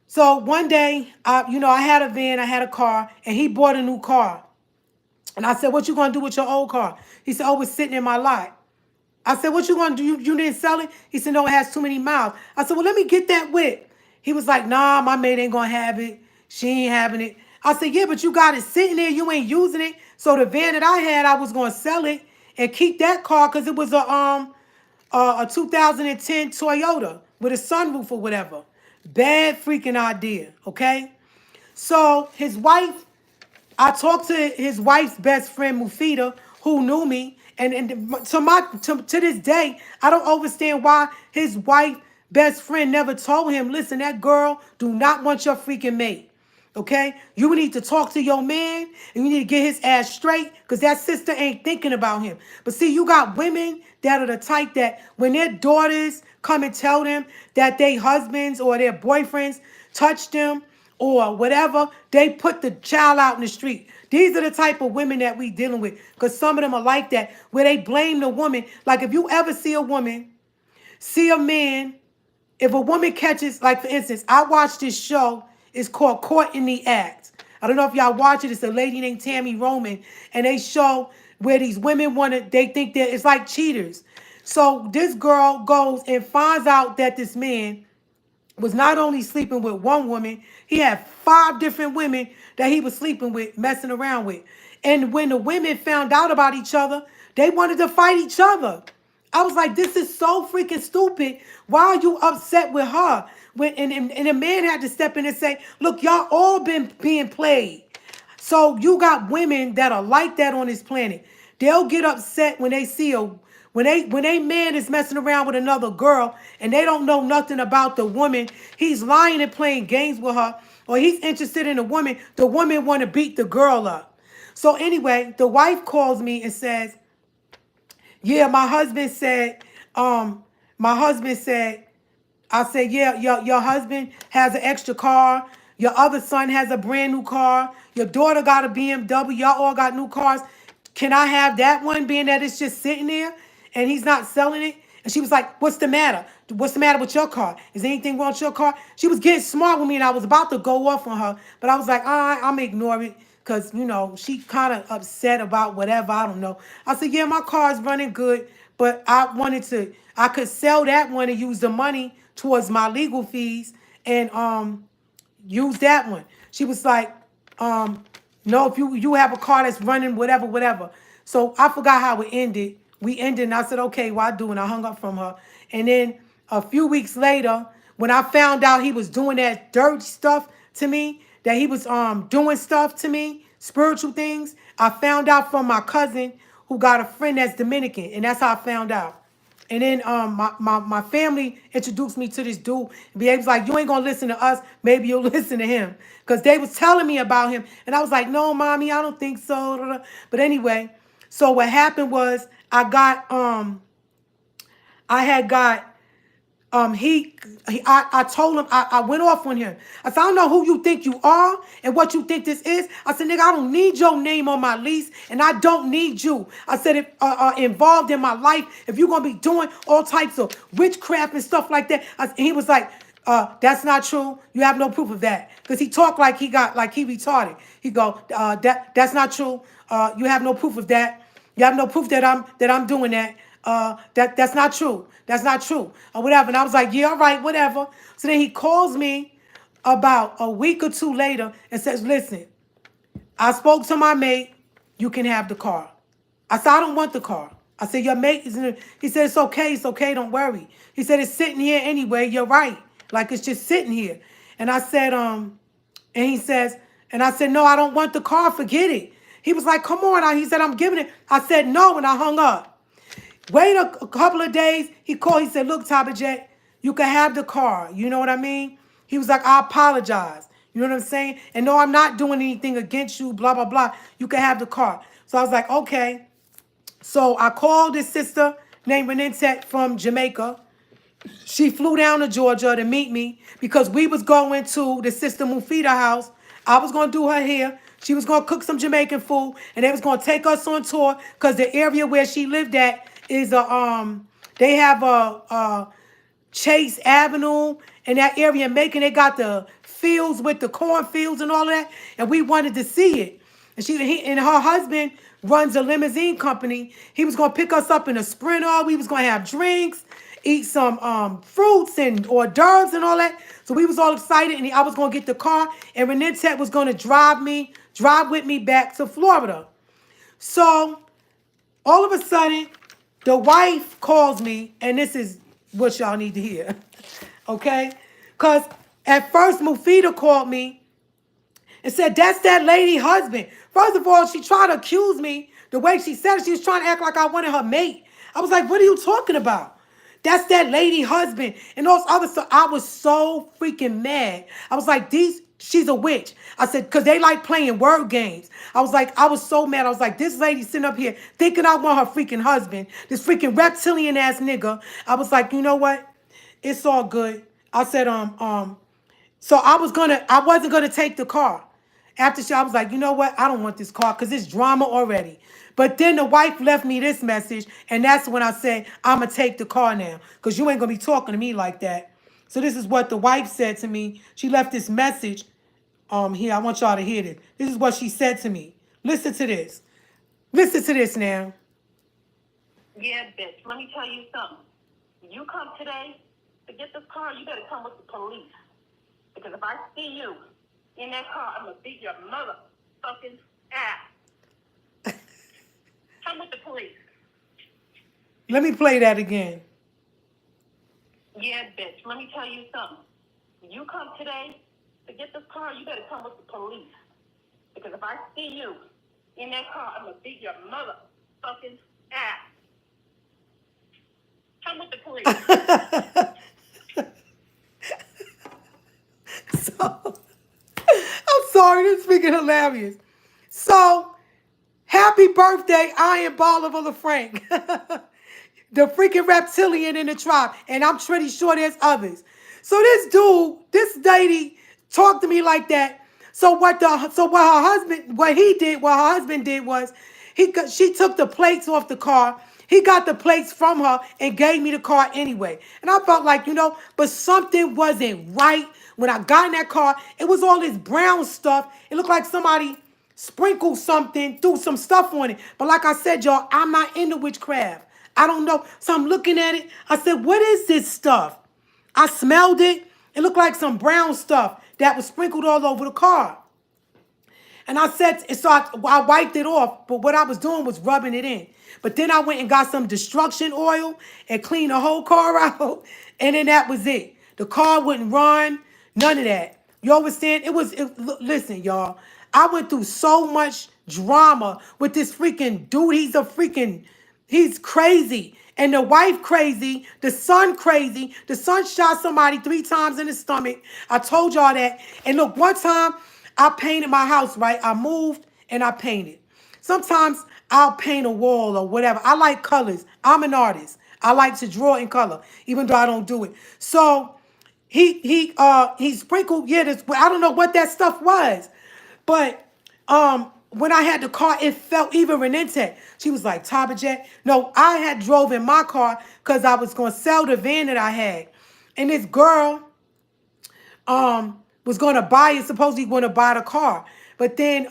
So one day, I had a van, I had a car, and he bought a new car. And I said, "What you gonna do with your old car?" He said, "Oh, it's sitting in my lot." I said, "What you gonna do? You didn't sell it?" He said, "No, it has too many miles." I said, "Well, let me get that whip." He was like, "Nah, my maid ain't gonna have it. She ain't having it." I said, "Yeah, but you got it sitting there. You ain't using it." So the van that I had, I was gonna sell it and keep that car because it was a 2010 Toyota with a sunroof or whatever. Bad freaking idea. Okay. So his wife, I talked to his wife's best friend Mufida, who knew me, and to this day, I don't understand why his wife best friend never told him, "Listen, that girl do not want your freaking mate. Okay, you need to talk to your man, and you need to get his ass straight, because that sister ain't thinking about him." But see, you got women that are the type that when their daughters come and tell them that their husbands or their boyfriends touched them or whatever, they put the child out in the street. These are the type of women that we dealing with, because some of them are like that, where they blame the woman. Like if you ever see a woman, see a man, if a woman catches, like for instance, I watched this show, it's called Caught in the Act. I don't know if y'all watch it. It's a lady named Tammy Roman, and they show where these women they think that it's like cheaters. So this girl goes and finds out that this man was not only sleeping with one woman, he had 5 different women that he was sleeping with, messing around with. And when the women found out about each other, they wanted to fight each other. I was like, this is so freaking stupid. Why are you upset with her? And the man had to step in and say, "Look, y'all all been being played." So you got women that are like that on this planet. They'll get upset when they see when they man is messing around with another girl and they don't know nothing about the woman. He's lying and playing games with her, or he's interested in a woman. The woman want to beat the girl up. So anyway, the wife calls me and says, "Yeah, my husband said, my husband said," I said, "Yeah, your husband has an extra car. Your other son has a brand new car. Your daughter got a BMW. Y'all all got new cars. Can I have that one, being that it's just sitting there and he's not selling it?" And she was like, "What's the matter? What's the matter with your car? Is anything wrong with your car?" She was getting smart with me, and I was about to go off on her, but I was like, I'm ignoring it. Because, she kind of upset about whatever. I don't know. I said, "Yeah, my car's running good, but I could sell that one and use the money towards my legal fees and use that one." She was like, "No, if you have a car that's running, whatever, whatever." So I forgot how it ended. We ended, and I said, "Okay, well, I do," and I hung up from her. And then a few weeks later, when I found out he was doing that dirty stuff to me, that he was doing stuff to me, spiritual things, I found out from my cousin who got a friend that's Dominican, and that's how I found out. And then my family introduced me to this dude. They was like, you ain't gonna listen to us, maybe you'll listen to him. Because they was telling me about him. And I was like, no, mommy, I don't think so. But anyway, so what happened was I had got I told him, I went off on him. I said, I don't know who you think you are and what you think this is. I said, nigga, I don't need your name on my lease and I don't need you. I said, if involved in my life, if you're going to be doing all types of witchcraft and stuff like that. He was like, that's not true. You have no proof of that. Because he talked like he retarded. He go, that's not true. You have no proof of that. You have no proof that I'm doing that. That's not true. That's not true. Or whatever. And I was like, yeah, all right, whatever. So then he calls me about a week or two later and says, listen, I spoke to my mate. You can have the car. I said, I don't want the car. I said, your mate is in it. He said, it's okay, don't worry. He said, it's sitting here anyway. You're right. Like it's just sitting here. And I said, and he says, and I said, no, I don't want the car. Forget it. He was like, come on. He said, I'm giving it. I said, no, and I hung up. Wait a couple of days. He called. He said, look, Tabitjet, you can have the car. You know what I mean? He was like, I apologize. You know what I'm saying? And no, I'm not doing anything against you, blah, blah, blah. You can have the car. So I was like, okay. So I called this sister named Renette from Jamaica. She flew down to Georgia to meet me because we was going to the sister Mufida house. I was going to do her hair. She was going to cook some Jamaican food, and they was going to take us on tour because the area where she lived at is they have a Chase Avenue in that area in Macon. They got the fields with the cornfields and all of that, and we wanted to see it. And and her husband runs a limousine company. He was gonna pick us up in a Sprinter. We was gonna have drinks, eat some fruits and hors d'oeuvres and all that. So we was all excited, and I was gonna get the car, and Renette was gonna drive with me back to Florida. So all of a sudden, the wife calls me, and this is what y'all need to hear, okay? Because at first, Mufida called me and said, that's that lady husband. First of all, she tried to accuse me. The way she said it, she was trying to act like I wanted her mate. I was like, what are you talking about? That's that lady husband. And those other stuff. I was so freaking mad. I was like, she's a witch. I said, because they like playing word games. I was so mad. I was like, this lady sitting up here thinking I want her freaking husband. This freaking reptilian ass nigga. I was like, you know what? It's all good. I said, so I wasn't gonna take the car. After I was like, you know what? I don't want this car because it's drama already. But then the wife left me this message, and that's when I said, I'm going to take the car now because you ain't going to be talking to me like that. So this is what the wife said to me. She left this message here. I want y'all to hear this. This is what she said to me. Listen to this. Listen to this now.
Yeah, bitch. Let me tell you something. You come today to get this car, you better come with the police. Because if I see you in that car, I'm going to beat your motherfucking ass. Come with the police.
Let me play that again.
Yeah, bitch. Let me tell you something. You come today to get this car, you better come with the police. Because if I see you in that car, I'm going to beat your motherfucking ass. Come with the police.
So, I'm sorry, this is freaking hilarious. So, happy birthday, I am Bolivar Lefranc. The freaking reptilian in the tribe. And I'm pretty sure there's others. So this lady talked to me like that. So what her husband did was she took the plates off the car. He got the plates from her and gave me the car anyway. And I felt like, but something wasn't right when I got in that car. It was all this brown stuff. It looked like somebody sprinkled something, threw some stuff on it. But like I said, y'all, I'm not into witchcraft. I don't know. So I'm looking at it. I said, what is this stuff? I smelled it. It looked like some brown stuff that was sprinkled all over the car. And I said, so I wiped it off, but what I was doing was rubbing it in. But then I went and got some destruction oil and cleaned the whole car out, and then that was it. The car wouldn't run, none of that. You understand? Listen, y'all, I went through so much drama with this freaking dude. He's crazy. And the wife crazy, the son crazy. The son shot somebody 3 times in the stomach. I told y'all that. And look, one time I painted my house, right? I moved and I painted. Sometimes I'll paint a wall or whatever. I like colors. I'm an artist. I like to draw in color, even though I don't do it. So he sprinkled, yeah, this, I don't know what that stuff was. But when I had the car, it felt, even Renente, she was like, Tabitjet. No, I had drove in my car because I was going to sell the van that I had. And this girl was going to buy it, supposedly going to buy the car. But then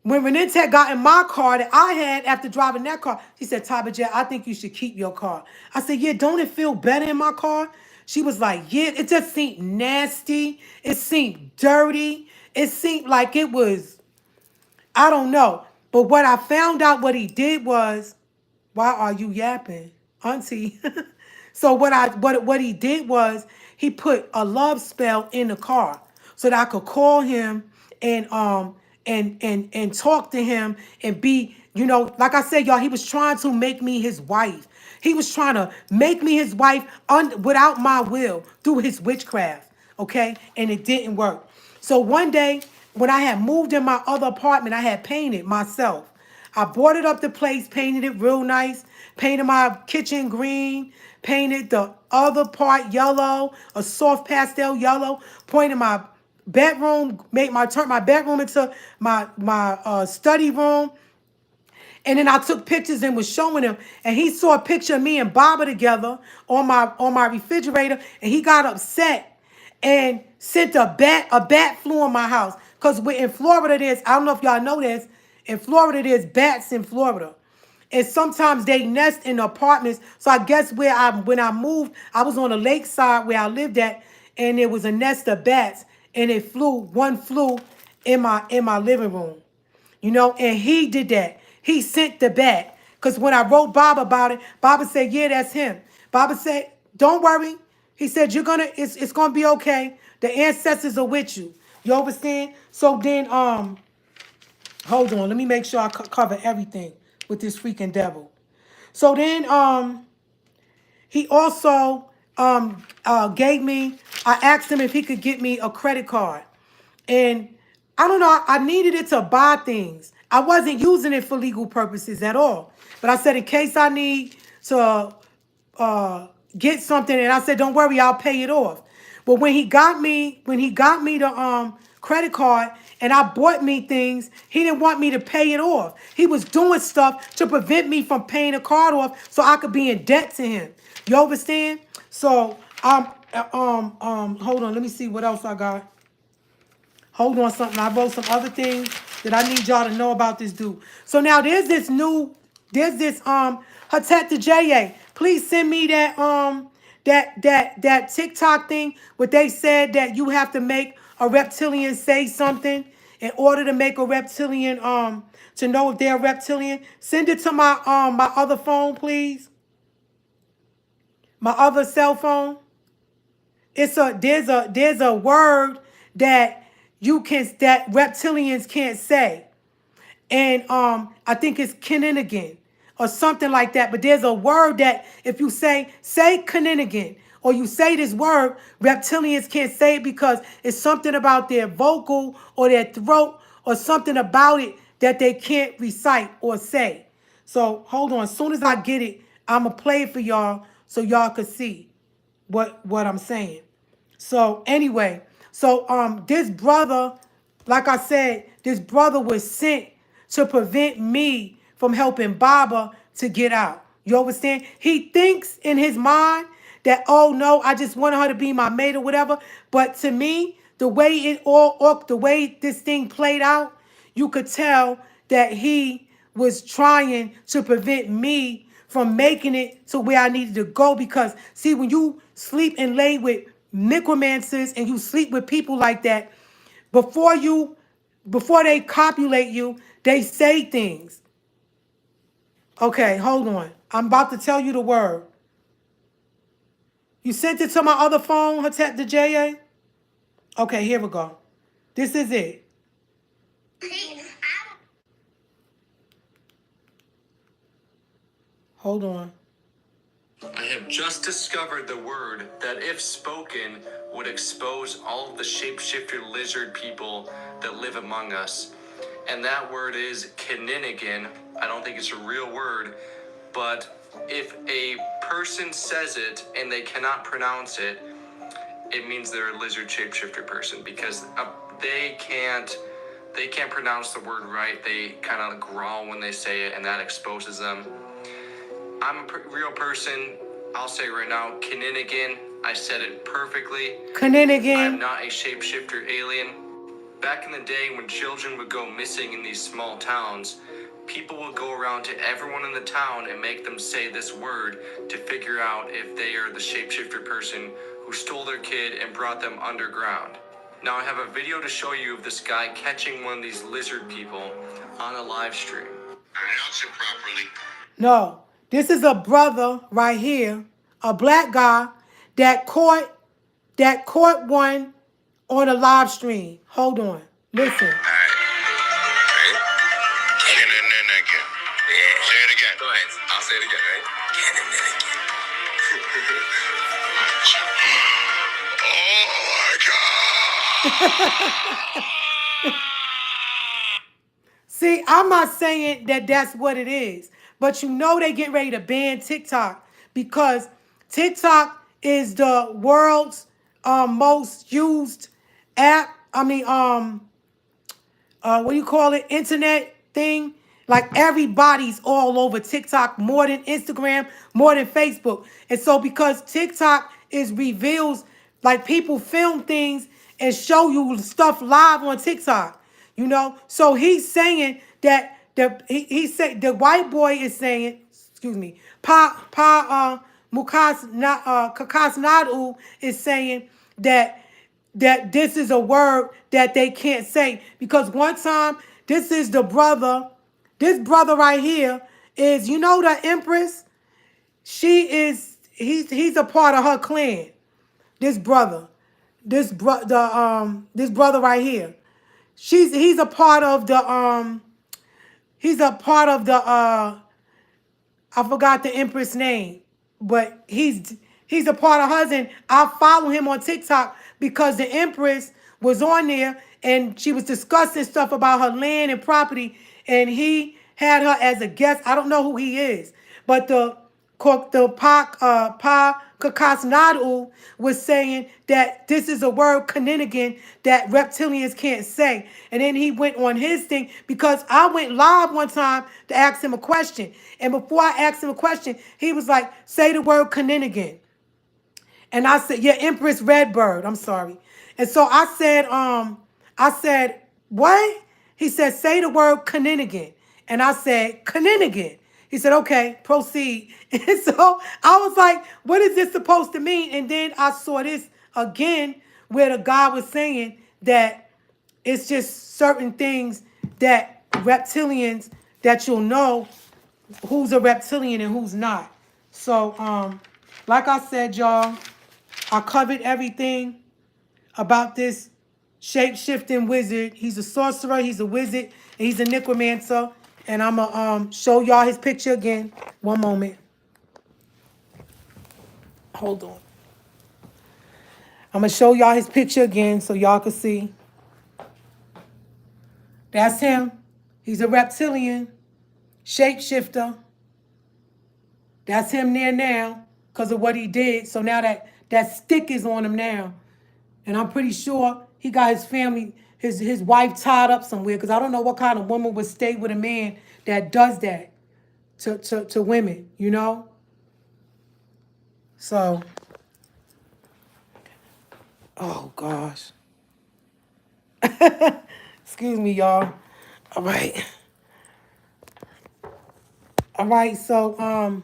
when Renente got in my car that I had after driving that car, she said, Tabitjet, I think you should keep your car. I said, yeah, don't it feel better in my car? She was like, yeah, it just seemed nasty. It seemed dirty. It seemed like it was, I don't know. But what I found out what he did was, why are you yapping, auntie? So what he did was he put a love spell in the car so that I could call him and and talk to him and be, you know, like I said, y'all, he was trying to make me his wife. He was trying to make me his wife without my will through his witchcraft, okay? And it didn't work. So one day when I had moved in my other apartment, I had painted myself. I boarded up the place, painted it real nice, painted my kitchen green, painted the other part yellow, a soft pastel yellow, pointed my bedroom, turned my bedroom into my study room. And then I took pictures and was showing him, and he saw a picture of me and Baba together on my refrigerator, and he got upset and sent a bat. A bat flew in my house because in Florida I don't know if y'all know this. In Florida, there's bats in Florida. And sometimes they nest in apartments. So I guess when I moved, I was on the lakeside where I lived at, and there was a nest of bats, and one flew in my living room. You know, and he did that. He sent the bat. Because when I wrote Bob about it, Baba said, yeah, that's him. Baba said, don't worry. He said, it's gonna be okay. The ancestors are with you. You understand? So then, hold on, let me make sure I cover everything with this freaking devil. So then, he also gave me, I asked him if he could get me a credit card. And I don't know, I needed it to buy things. I wasn't using it for legal purposes at all. But I said, in case I need to get something, and I said, don't worry, I'll pay it off. But when he got me the credit card and I bought me things, he didn't want me to pay it off. He was doing stuff to prevent me from paying the card off so I could be in debt to him. You understand? So hold on, let me see what else I got. Hold on something. I wrote some other things that I need y'all to know about this dude. So now there's this Hatet the J.A. Please send me that TikTok thing where they said that you have to make a reptilian say something in order to make a reptilian to know if they're a reptilian. Send it to my other phone, please. My other cell phone. There's a word that that reptilians can't say. And I think it's Keninigan or something like that. But there's a word that if you say Keninigan or you say this word, reptilians can't say it because it's something about their vocal or their throat or something about it that they can't recite or say. So hold on. As soon as I get it, I'm going to play it for y'all so y'all could see what I'm saying. So anyway, so this brother, like I said, this brother was sent to prevent me from helping Baba to get out. You understand? He thinks in his mind that, oh no, I just wanted her to be my mate or whatever. But to me, the way the way this thing played out, you could tell that he was trying to prevent me from making it to where I needed to go. Because see, when you sleep and lay with necromancers and you sleep with people like that, before they copulate you, they say things. Okay, hold on. I'm about to tell you the word. You sent it to my other phone, Hatet the J.A.? Okay, here we go. This is it. Hold on.
I have just discovered the word that, if spoken, would expose all of the shapeshifter lizard people that live among us. And that word is Kininigan. I don't think it's a real word, but if a person says it and they cannot pronounce it, it means they're a lizard shapeshifter person, because they can't pronounce the word right. They kind of growl when they say it, and that exposes them. I'm a real person. I'll say right now, Kininigan. I said it perfectly.
Kininigan.
I'm not a shapeshifter alien. Back in the day when children would go missing in these small towns, people would go around to everyone in the town and make them say this word to figure out if they are the shapeshifter person who stole their kid and brought them underground. Now I have a video to show you of this guy catching one of these lizard people on a live stream. Announce it properly.
No, this is a brother right here, a black guy that caught one on a live stream. Hold on, listen.
All right. Say it again. Go ahead. I'll say it again, right? Oh my God.
See, I'm not saying that that's what it is, but you know they get ready to ban TikTok because TikTok is the world's most used app. I mean, what do you call it? Internet thing. Like everybody's all over TikTok more than Instagram, more than Facebook. And so because TikTok is reveals, like people film things and show you stuff live on TikTok. You know, so he's saying that he said the white boy is saying, excuse me, Kakasnadu is saying that this is a word that they can't say because one time this brother right here is, you know, the Empress. He's a part of her clan. This brother right here. He's a part of the I forgot the Empress name, but he's a part of hers, and I follow him on TikTok because the Empress was on there and she was discussing stuff about her land and property, and he had her as a guest. I don't know who he is, but the Kakasnadu was saying that this is a word Kaninigan that reptilians can't say. And then he went on his thing because I went live one time to ask him a question. And before I asked him a question, he was like, say the word Kaninigan. And I said, yeah, Empress Redbird. I'm sorry. And so I said, what? He said, say the word Kaninigan. And I said, Kaninigan. He said, okay, proceed. And so I was like, what is this supposed to mean? And then I saw this again where the guy was saying that it's just certain things that reptilians, that you'll know who's a reptilian and who's not. So, like I said, y'all, I covered everything about this shape-shifting wizard. He's a sorcerer, he's a wizard, and he's a necromancer. And I'm going to show y'all his picture again. One moment. Hold on. I'm going to show y'all his picture again so y'all can see. That's him. He's a reptilian, shapeshifter. That's him there now because of what he did. So now that stick is on him now. And I'm pretty sure he got his family, his wife tied up somewhere, because I don't know what kind of woman would stay with a man that does that to women, you know? So, oh gosh. Excuse me, y'all. All right. All right, so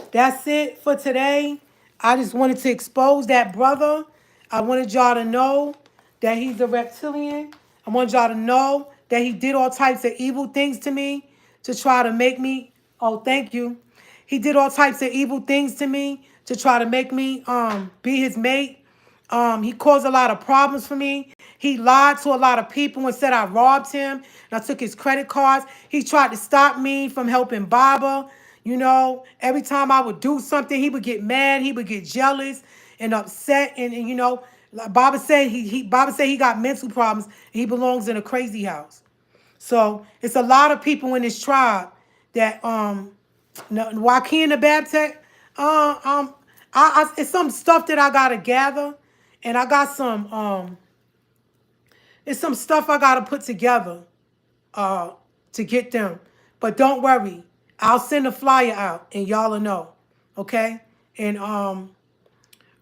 that's it for today. I just wanted to expose that brother. I wanted y'all to know that he's a reptilian. I want y'all to know that he did all types of evil things to me to try to make me, oh, thank you. He did all types of evil things to me to try to make me be his mate. He caused a lot of problems for me. He lied to a lot of people and said I robbed him and I took his credit cards. He tried to stop me from helping Baba. You know, every time I would do something, he would get mad. He would get jealous and upset. And you know, like Baba said Baba said he got mental problems. And he belongs in a crazy house. So it's a lot of people in this tribe that Joaquin the Baptist, it's some stuff that I gotta gather, and I got it's some stuff I gotta put together uh to get them. But don't worry, I'll send a flyer out and y'all will know. Okay? And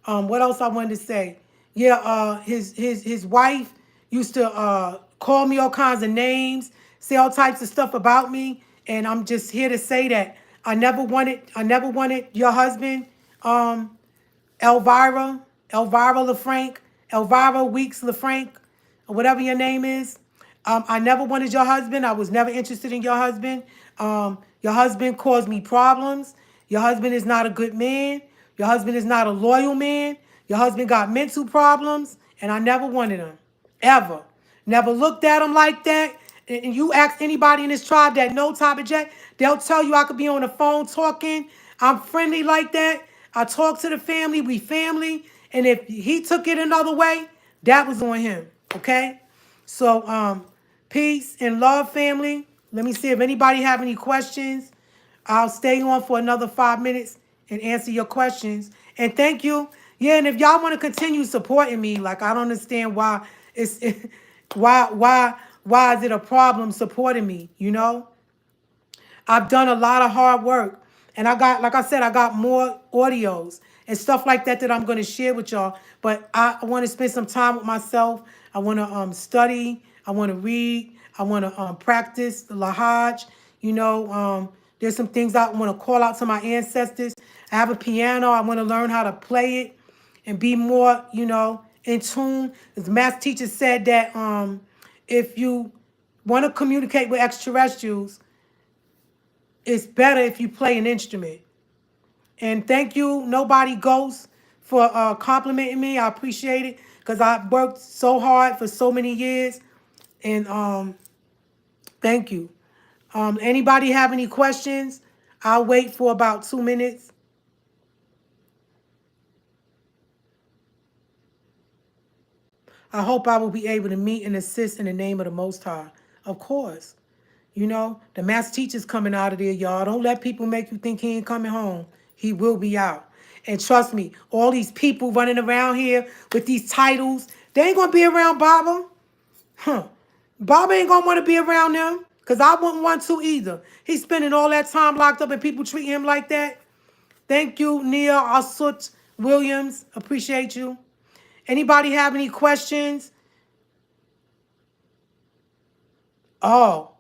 what else I wanted to say? Yeah, his wife used to call me all kinds of names, say all types of stuff about me, and I'm just here to say that I never wanted your husband, um, Elvira Lefranc, Elvira Weeks Lefranc, or whatever your name is. I never wanted your husband. I was never interested in your husband. Your husband caused me problems. Your husband is not a good man. Your husband is not a loyal man. Your husband got mental problems, and I never wanted him. Ever. Never looked at him like that. And you ask anybody in this tribe that know Tabitjet, they'll tell you I could be on the phone talking. I'm friendly like that. I talk to the family. We family. And if he took it another way, that was on him. Okay? So, peace and love, family. Let me see if anybody have any questions. I'll stay on for another 5 minutes and answer your questions. And thank you. Yeah, and if y'all want to continue supporting me, like I don't understand why it's why is it a problem supporting me, you know? I've done a lot of hard work. And I got, like I said, I got more audios and stuff like that that I'm going to share with y'all. But I want to spend some time with myself. I want to study. I want to read. I want to practice the Lahaj. You know, there's some things I want to call out to my ancestors. I have a piano. I want to learn how to play it and be more, you know, in tune. The math teacher said that if you want to communicate with extraterrestrials, it's better if you play an instrument. And thank you, Nobody Ghost, for complimenting me. I appreciate it because I worked so hard for so many years. And thank you. Anybody have any questions? I'll wait for about 2 minutes. I hope I will be able to meet and assist in the name of the Most High. Of course. You know, the master teacher's coming out of there, y'all. Don't let people make you think he ain't coming home. He will be out. And trust me, all these people running around here with these titles, they ain't going to be around Baba. Baba ain't going to want to be around them because I wouldn't want to either. He's spending all that time locked up and people treating him like that. Thank you, Nia Asut Williams. Appreciate you. Anybody have any questions? Oh,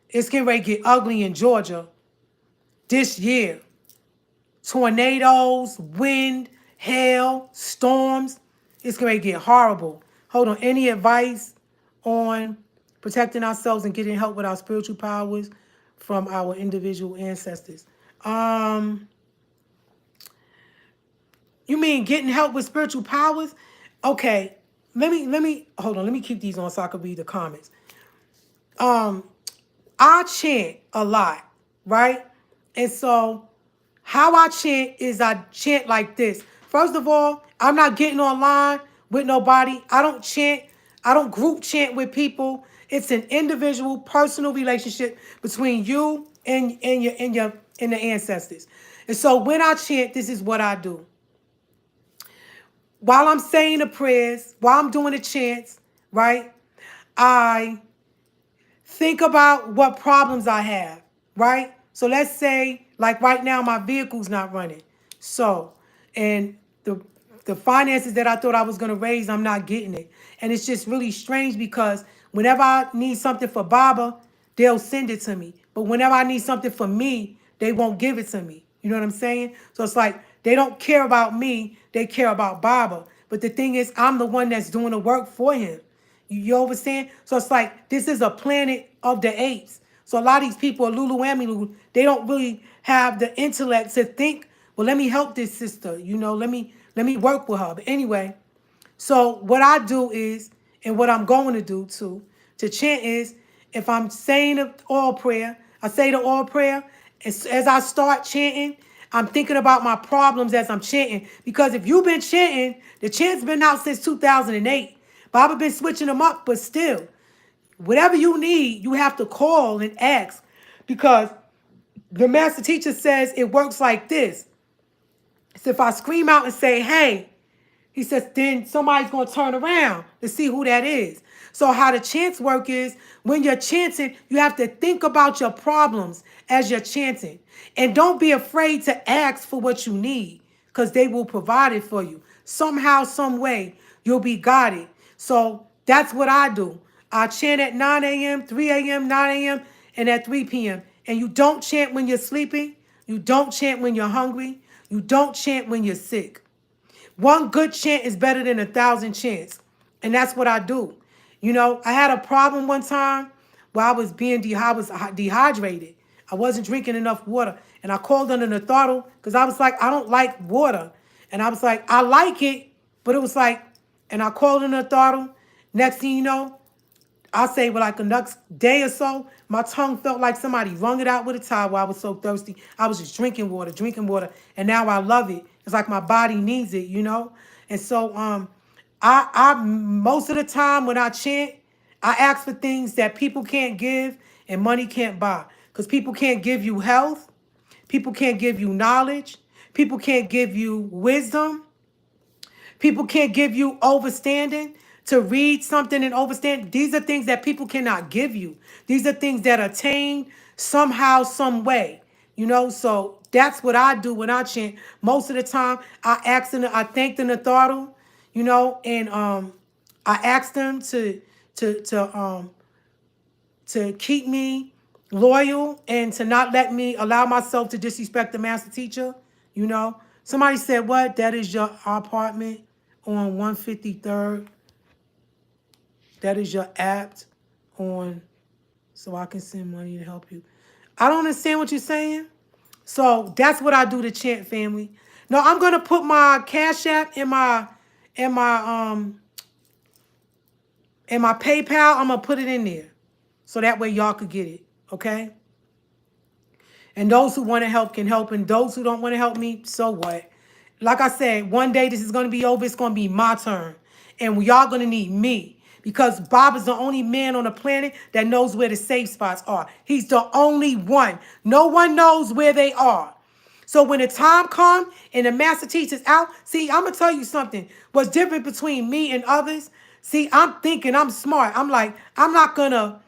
it's getting ready to get ugly in Georgia this year. Tornadoes, wind, hail, storms. It's going to get horrible. Hold on. Any advice on protecting ourselves and getting help with our spiritual powers from our individual ancestors? You mean getting help with spiritual powers? Okay. Let me hold on. Let me keep these on so I can read the comments. I chant a lot, right? And so how I chant is I chant like this. First of all, I'm not getting online with nobody. I don't chant. I don't group chant with people. It's an individual, personal relationship between you and the ancestors. And so when I chant, this is what I do. While I'm saying the prayers, while I'm doing the chants, right? I think about what problems I have, right? So let's say, like right now, my vehicle's not running. So, and the finances that I thought I was going to raise, I'm not getting it. And it's just really strange because whenever I need something for Baba, they'll send it to me. But whenever I need something for me, they won't give it to me. You know what I'm saying? So it's like they don't care about me. They care about Baba. But the thing is, I'm the one that's doing the work for him. You understand? So it's like this is a planet of the apes. So a lot of these people are Lulu and Lulu. They don't really have the intellect to think, well, let me help this sister. You know, let me work with her. But anyway, So what I do is, and what I'm going to do too, to chant is, if I'm saying the oil prayer, I say the oil prayer. As I start chanting, I'm thinking about my problems as I'm chanting. Because if you've been chanting, the chant's been out since 2008. Baba been switching them up, but still, whatever you need, you have to call and ask. Because the master teacher says it works like this. So if I scream out and say, hey, he says, then somebody's going to turn around to see who that is. So how the chants work is, when you're chanting, you have to think about your problems as you're chanting. And don't be afraid to ask for what you need, because they will provide it for you. Somehow, some way, you'll be guided. So that's what I do. I chant at 9 a.m., 3 a.m., 9 a.m., and at 3 p.m. And you don't chant when you're sleeping. You don't chant when you're hungry. You don't chant when you're sick. One good chant is better than 1,000 chants. And that's what I do. You know, I had a problem one time where I was dehydrated. I wasn't drinking enough water. And I called under the throttle because I was like, I don't like water. And I was like, I like it. But it was like, and I called under the throttle. Next thing you know, I'll say, well, like the next day or so, my tongue felt like somebody wrung it out with a towel. I was so thirsty. I was just drinking water. And now I love it. It's like my body needs it, you know? And so I most of the time when I chant, I ask for things that people can't give and money can't buy. Because people can't give you health. People can't give you knowledge. People can't give you wisdom. People can't give you overstanding to read something and overstand. These are things that people cannot give you. These are things that are attained somehow, some way. You know, so that's what I do when I chant. Most of the time, I thank the Natharu, you know, and I ask them to keep me loyal and to not let me allow myself to disrespect the master teacher, you know. Somebody said, what? That is your apartment on 153rd. That is your apt on, so I can send money to help you. I don't understand what you're saying. So that's what I do to chant, family. No, I'm gonna put my Cash App in my PayPal. I'm gonna put it in there. So that way y'all could get it. Okay? And those who want to help can help. And those who don't want to help me, so what? Like I said, one day this is going to be over. It's going to be my turn. And y'all going to need me. Because Bob is the only man on the planet that knows where the safe spots are. He's the only one. No one knows where they are. So when the time comes and the master teacher's out, see, I'm going to tell you something. What's different between me and others, see, I'm thinking I'm smart. I'm like, I'm not going to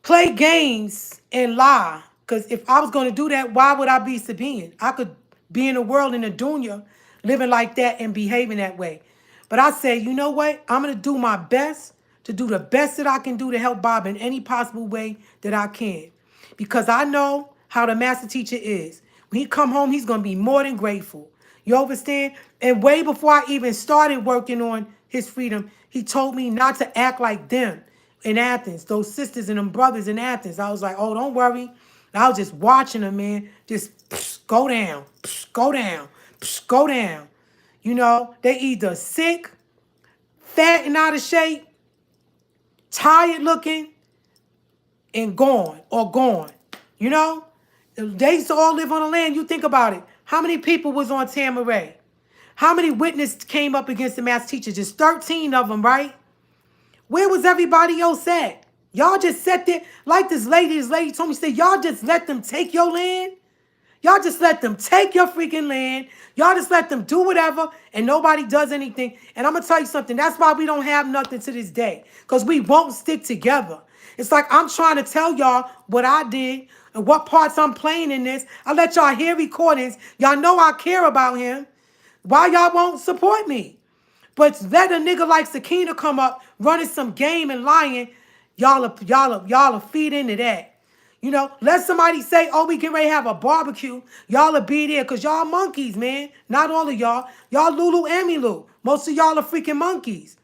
play games and lie. Because if I was going to do that, why would I be Sabine? I could be in the world in the dunya living like that and behaving that way. But I say, you know what? I'm going to do my best to do the best that I can do to help Bob in any possible way that I can. Because I know how the master teacher is. When he come home, he's going to be more than grateful. You understand? And way before I even started working on his freedom, he told me not to act like them in Athens, those sisters and them brothers in Athens. I was like, oh, don't worry. And I was just watching them, man. Just go down, go down, go down. You know, they either sick, fat and out of shape, tired looking, and gone or gone. You know, they used to all live on the land. You think about it. How many people was on Tamaray? How many witnesses came up against the master teacher? Just 13 of them, right? Where was everybody else at? Y'all just sat there like this lady told me, said, y'all just let them take your land? Y'all just let them take your freaking land. Y'all just let them do whatever and nobody does anything. And I'm going to tell you something. That's why we don't have nothing to this day, because we won't stick together. It's like I'm trying to tell y'all what I did and what parts I'm playing in this. I let y'all hear recordings. Y'all know I care about him. Why y'all won't support me? But let a nigga like Sakina come up running some game and lying, y'all feed into that. You know, let somebody say, oh, we get ready to have a barbecue. Y'all will be there because y'all monkeys, man. Not all of y'all. Y'all Lulu and Milu. Most of y'all are freaking monkeys.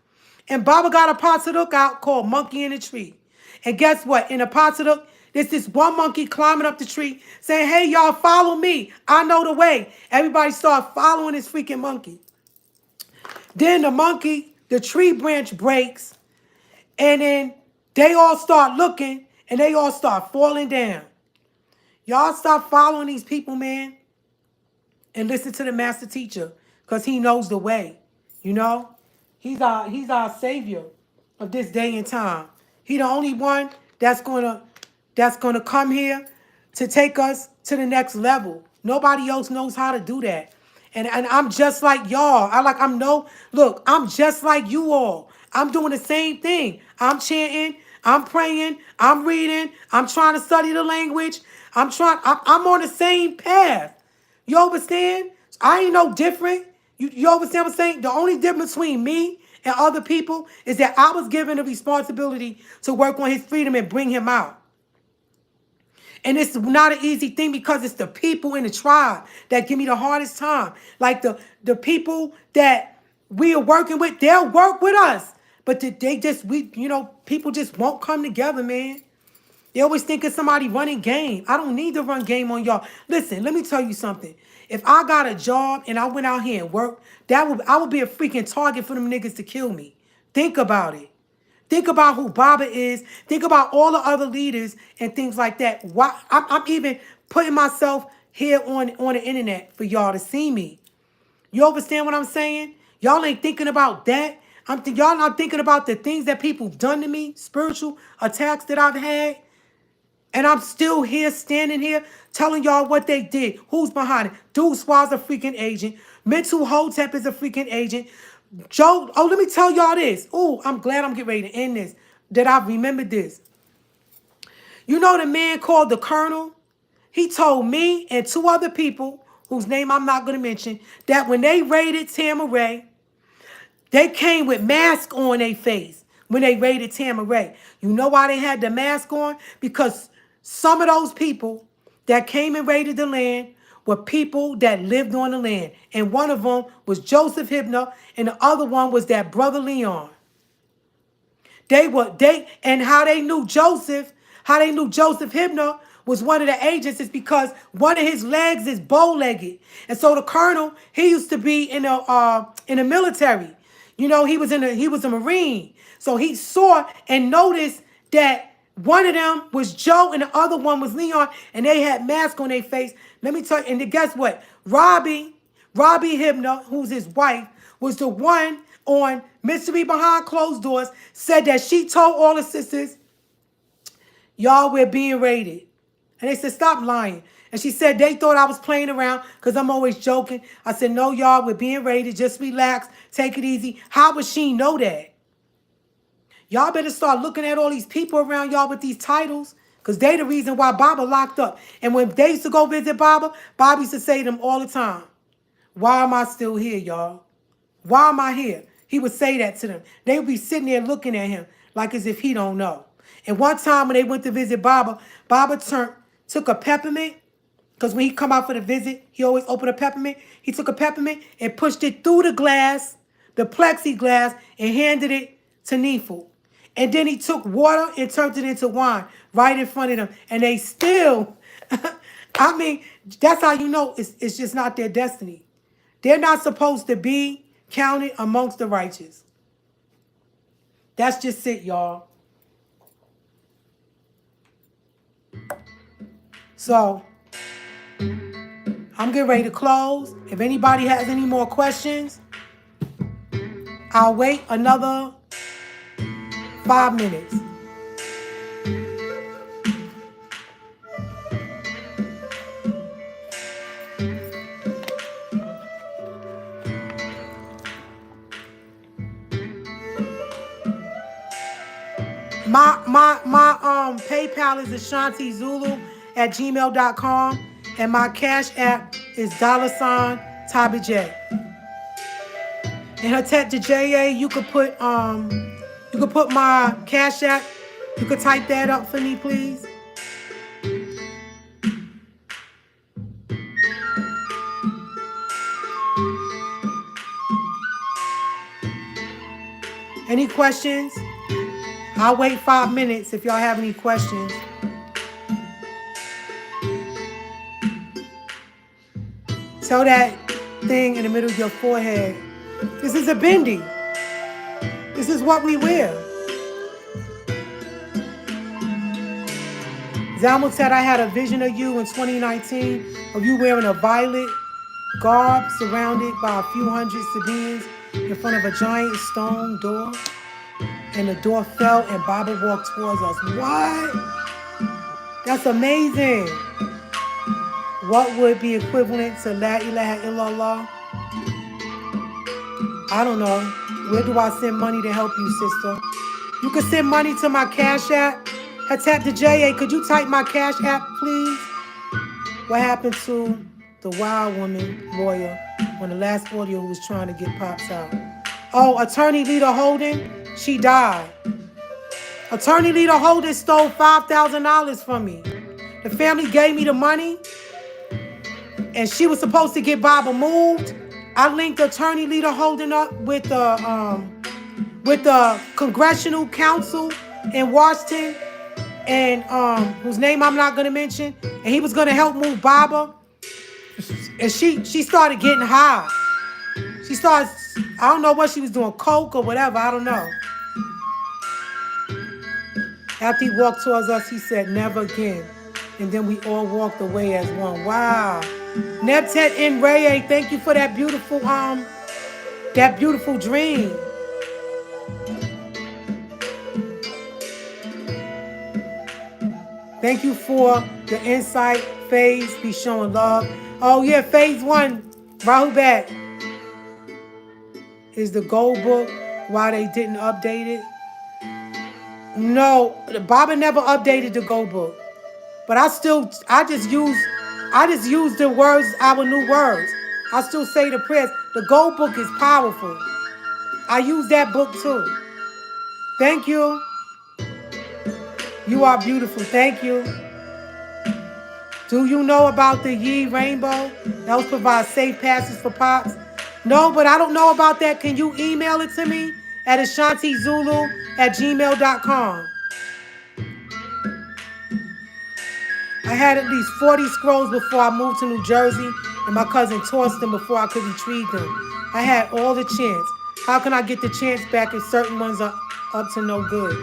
And Baba got a Patsaduk out called Monkey in the Tree. And guess what? In a Patsaduk, there's this one monkey climbing up the tree saying, hey, y'all follow me. I know the way. Everybody start following this freaking monkey. Then the tree branch breaks, and then they all start looking, and they all start falling down. Y'all stop following these people, man, and listen to the master teacher, because he knows the way. You know? He's our savior of this day and time. He the only one that's gonna come here to take us to the next level. Nobody else knows how to do that. And I'm just like y'all. I'm just like you all. I'm doing the same thing. I'm chanting, I'm praying, I'm reading, I'm trying to study the language. I'm on the same path. You understand? I ain't no different. You understand what I'm saying? The only difference between me and other people is that I was given the responsibility to work on his freedom and bring him out. And it's not an easy thing because it's the people in the tribe that give me the hardest time. Like the people that we are working with, they'll work with us. But people just won't come together, man. They always think it's somebody running game. I don't need to run game on y'all. Listen, let me tell you something. If I got a job and I went out here and worked, I would be a freaking target for them niggas to kill me. Think about it. Think about who Baba is. Think about all the other leaders and things like that. Why I'm even putting myself here on the internet for y'all to see me. You understand what I'm saying? Y'all ain't thinking about that. Y'all not thinking about the things that people done to me, spiritual attacks that I've had. And I'm still here, standing here, telling y'all what they did. Who's behind it? Dude Swaz a freaking agent. Mental Hotep is a freaking agent. Joe, let me tell y'all this. Oh, I'm glad I'm getting ready to end this. That I remembered this. You know the man called the Colonel? He told me and two other people, whose name I'm not going to mention, that when they raided Tamaray, they came with masks on their face when they raided Tamaray. You know why they had the mask on? Because some of those people that came and raided the land were people that lived on the land. And one of them was Joseph Hibner, and the other one was that brother Leon. And how they knew Joseph Hibner was one of the agents is because one of his legs is bow-legged. And so the colonel, he used to be in the military. You know, he was a Marine. So he saw and noticed that one of them was Joe and the other one was Leon, and they had masks on their face. Let me tell you, and then guess what? Robbie Hibner, who's his wife, was the one on Mystery Behind Closed Doors, said that she told all the sisters, y'all, we're being raided. And they said, stop lying. And she said, they thought I was playing around because I'm always joking. I said, no, y'all, we're being raided. Just relax. Take it easy. How would she know that? Y'all better start looking at all these people around y'all with these titles because they the reason why Baba locked up. And when they used to go visit Baba used to say to them all the time, why am I still here, y'all? Why am I here? He would say that to them. They would be sitting there looking at him like as if he don't know. And one time when they went to visit Baba took a peppermint, because when he come out for the visit, he always opened a peppermint. He took a peppermint and pushed it through the glass, the plexiglass, and handed it to Neefel. And then he took water and turned it into wine right in front of them. And they still, I mean, that's how you know it's just not their destiny. They're not supposed to be counted amongst the righteous. That's just it, y'all. So, I'm getting ready to close. If anybody has any more questions, I'll wait another 5 minutes. My PayPal is AshantiZulu@gmail.com, and my Cash App is $Tabitjet. And her text to JA, you could put my Cash App. You could type that up for me, please. Any questions? I'll wait 5 minutes if y'all have any questions. Tell that thing in the middle of your forehead This is a bindi. This is what we wear. Zalmut said, I had a vision of you in 2019 of you wearing a violet garb surrounded by a few hundred Sabaeans in front of a giant stone door. And the door fell and Baba walked towards us. What? That's amazing. What would be equivalent to La ilaha illallah? I don't know. Where do I send money to help you, sister? You can send money to my Cash App. Tabitjet, could you type my Cash App, please? What happened to the wild woman lawyer on the last audio who was trying to get Pops out? Oh, Attorney Lita Holden, she died. Attorney Lita Holden stole $5,000 from me. The family gave me the money, and she was supposed to get Baba moved. I linked Attorney Lita Holden up with the Congressional Council in Washington, and whose name I'm not gonna mention, and he was gonna help move Baba. And she started getting high. She started, I don't know what she was doing, coke or whatever, I don't know. After he walked towards us, he said, never again. And then we all walked away as one. Wow. Nebtet and Ray, thank you for that beautiful dream. Thank you for the insight. Phase, be showing love. Oh yeah, phase 1, Rahul back. Is the gold book why they didn't update it? No, Baba never updated the gold book. But I just use the words, our new words. I still say the prayers. The gold book is powerful. I use that book too. Thank you. You are beautiful. Thank you. Do you know about the Yi Rainbow? Those provide safe passes for Pops. No, but I don't know about that. Can you email it to me at ashantizulu@gmail.com? I had at least 40 scrolls before I moved to New Jersey, and my cousin tossed them before I could retrieve them. I had all the chants. How can I get the chants back if certain ones are up to no good?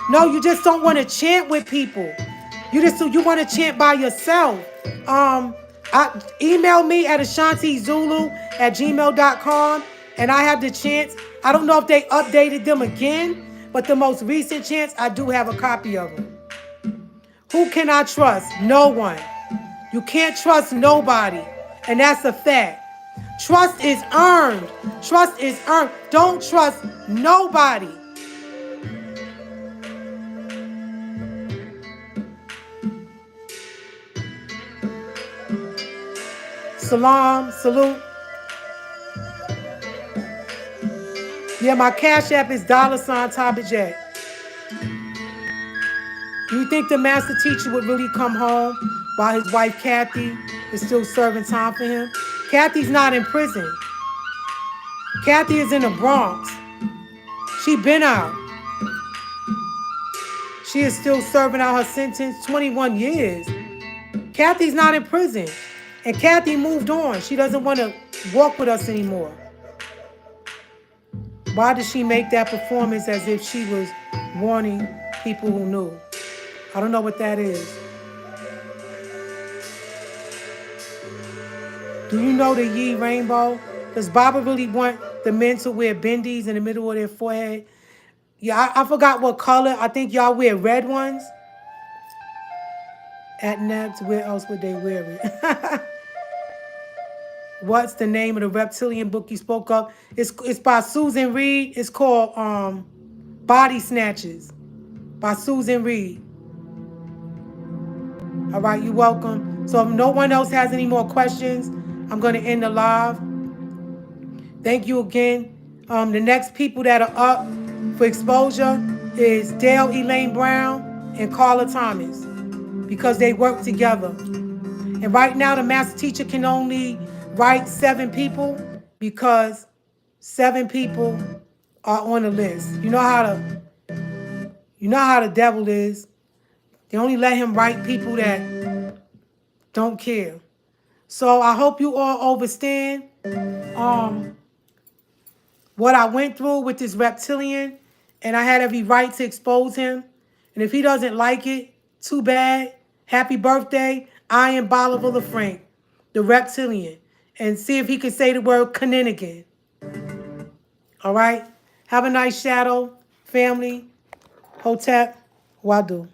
No, you just don't want to chant with people. You want to chant by yourself. Email me at ashantizulu@gmail.com, and I have the chants. I don't know if they updated them again, but the most recent chants, I do have a copy of them. Who can I trust? No one. You can't trust nobody, and that's a fact. Trust is earned. Trust is earned. Don't trust nobody. Salam, salute. Yeah, my Cash App is $Tabitjet. Do you think the master teacher would really come home while his wife Kathy is still serving time for him? Kathy's not in prison. Kathy is in the Bronx. She been out. She is still serving out her sentence, 21 years. Kathy's not in prison. And Kathy moved on. She doesn't want to walk with us anymore. Why did she make that performance as if she was warning people who knew? I don't know what that is. Do you know the Yi Rainbow? Does Baba really want the men to wear bindis in the middle of their forehead? Yeah, I forgot what color. I think y'all wear red ones. At Nebs, where else would they wear it? What's the name of the reptilian book you spoke of? It's by Susan Reed. It's called Body Snatchers by Susan Reed. All right, you're welcome. So if no one else has any more questions, I'm going to end the live. Thank you again. The next people that are up for exposure is Dale Elaine Brown and Carla Thomas, because they work together. And right now, the master teacher can only write 7 people because 7 people are on the list. You know how the devil is. They only let him write people that don't care. So I hope you all understand. what I went through with this reptilian, and I had every right to expose him. And if he doesn't like it, too bad. Happy birthday. I am Bolivar Lefranc, the reptilian. And see if he can say the word Kaninigan. All right? Have a nice shadow, family. Hotep, Wadu.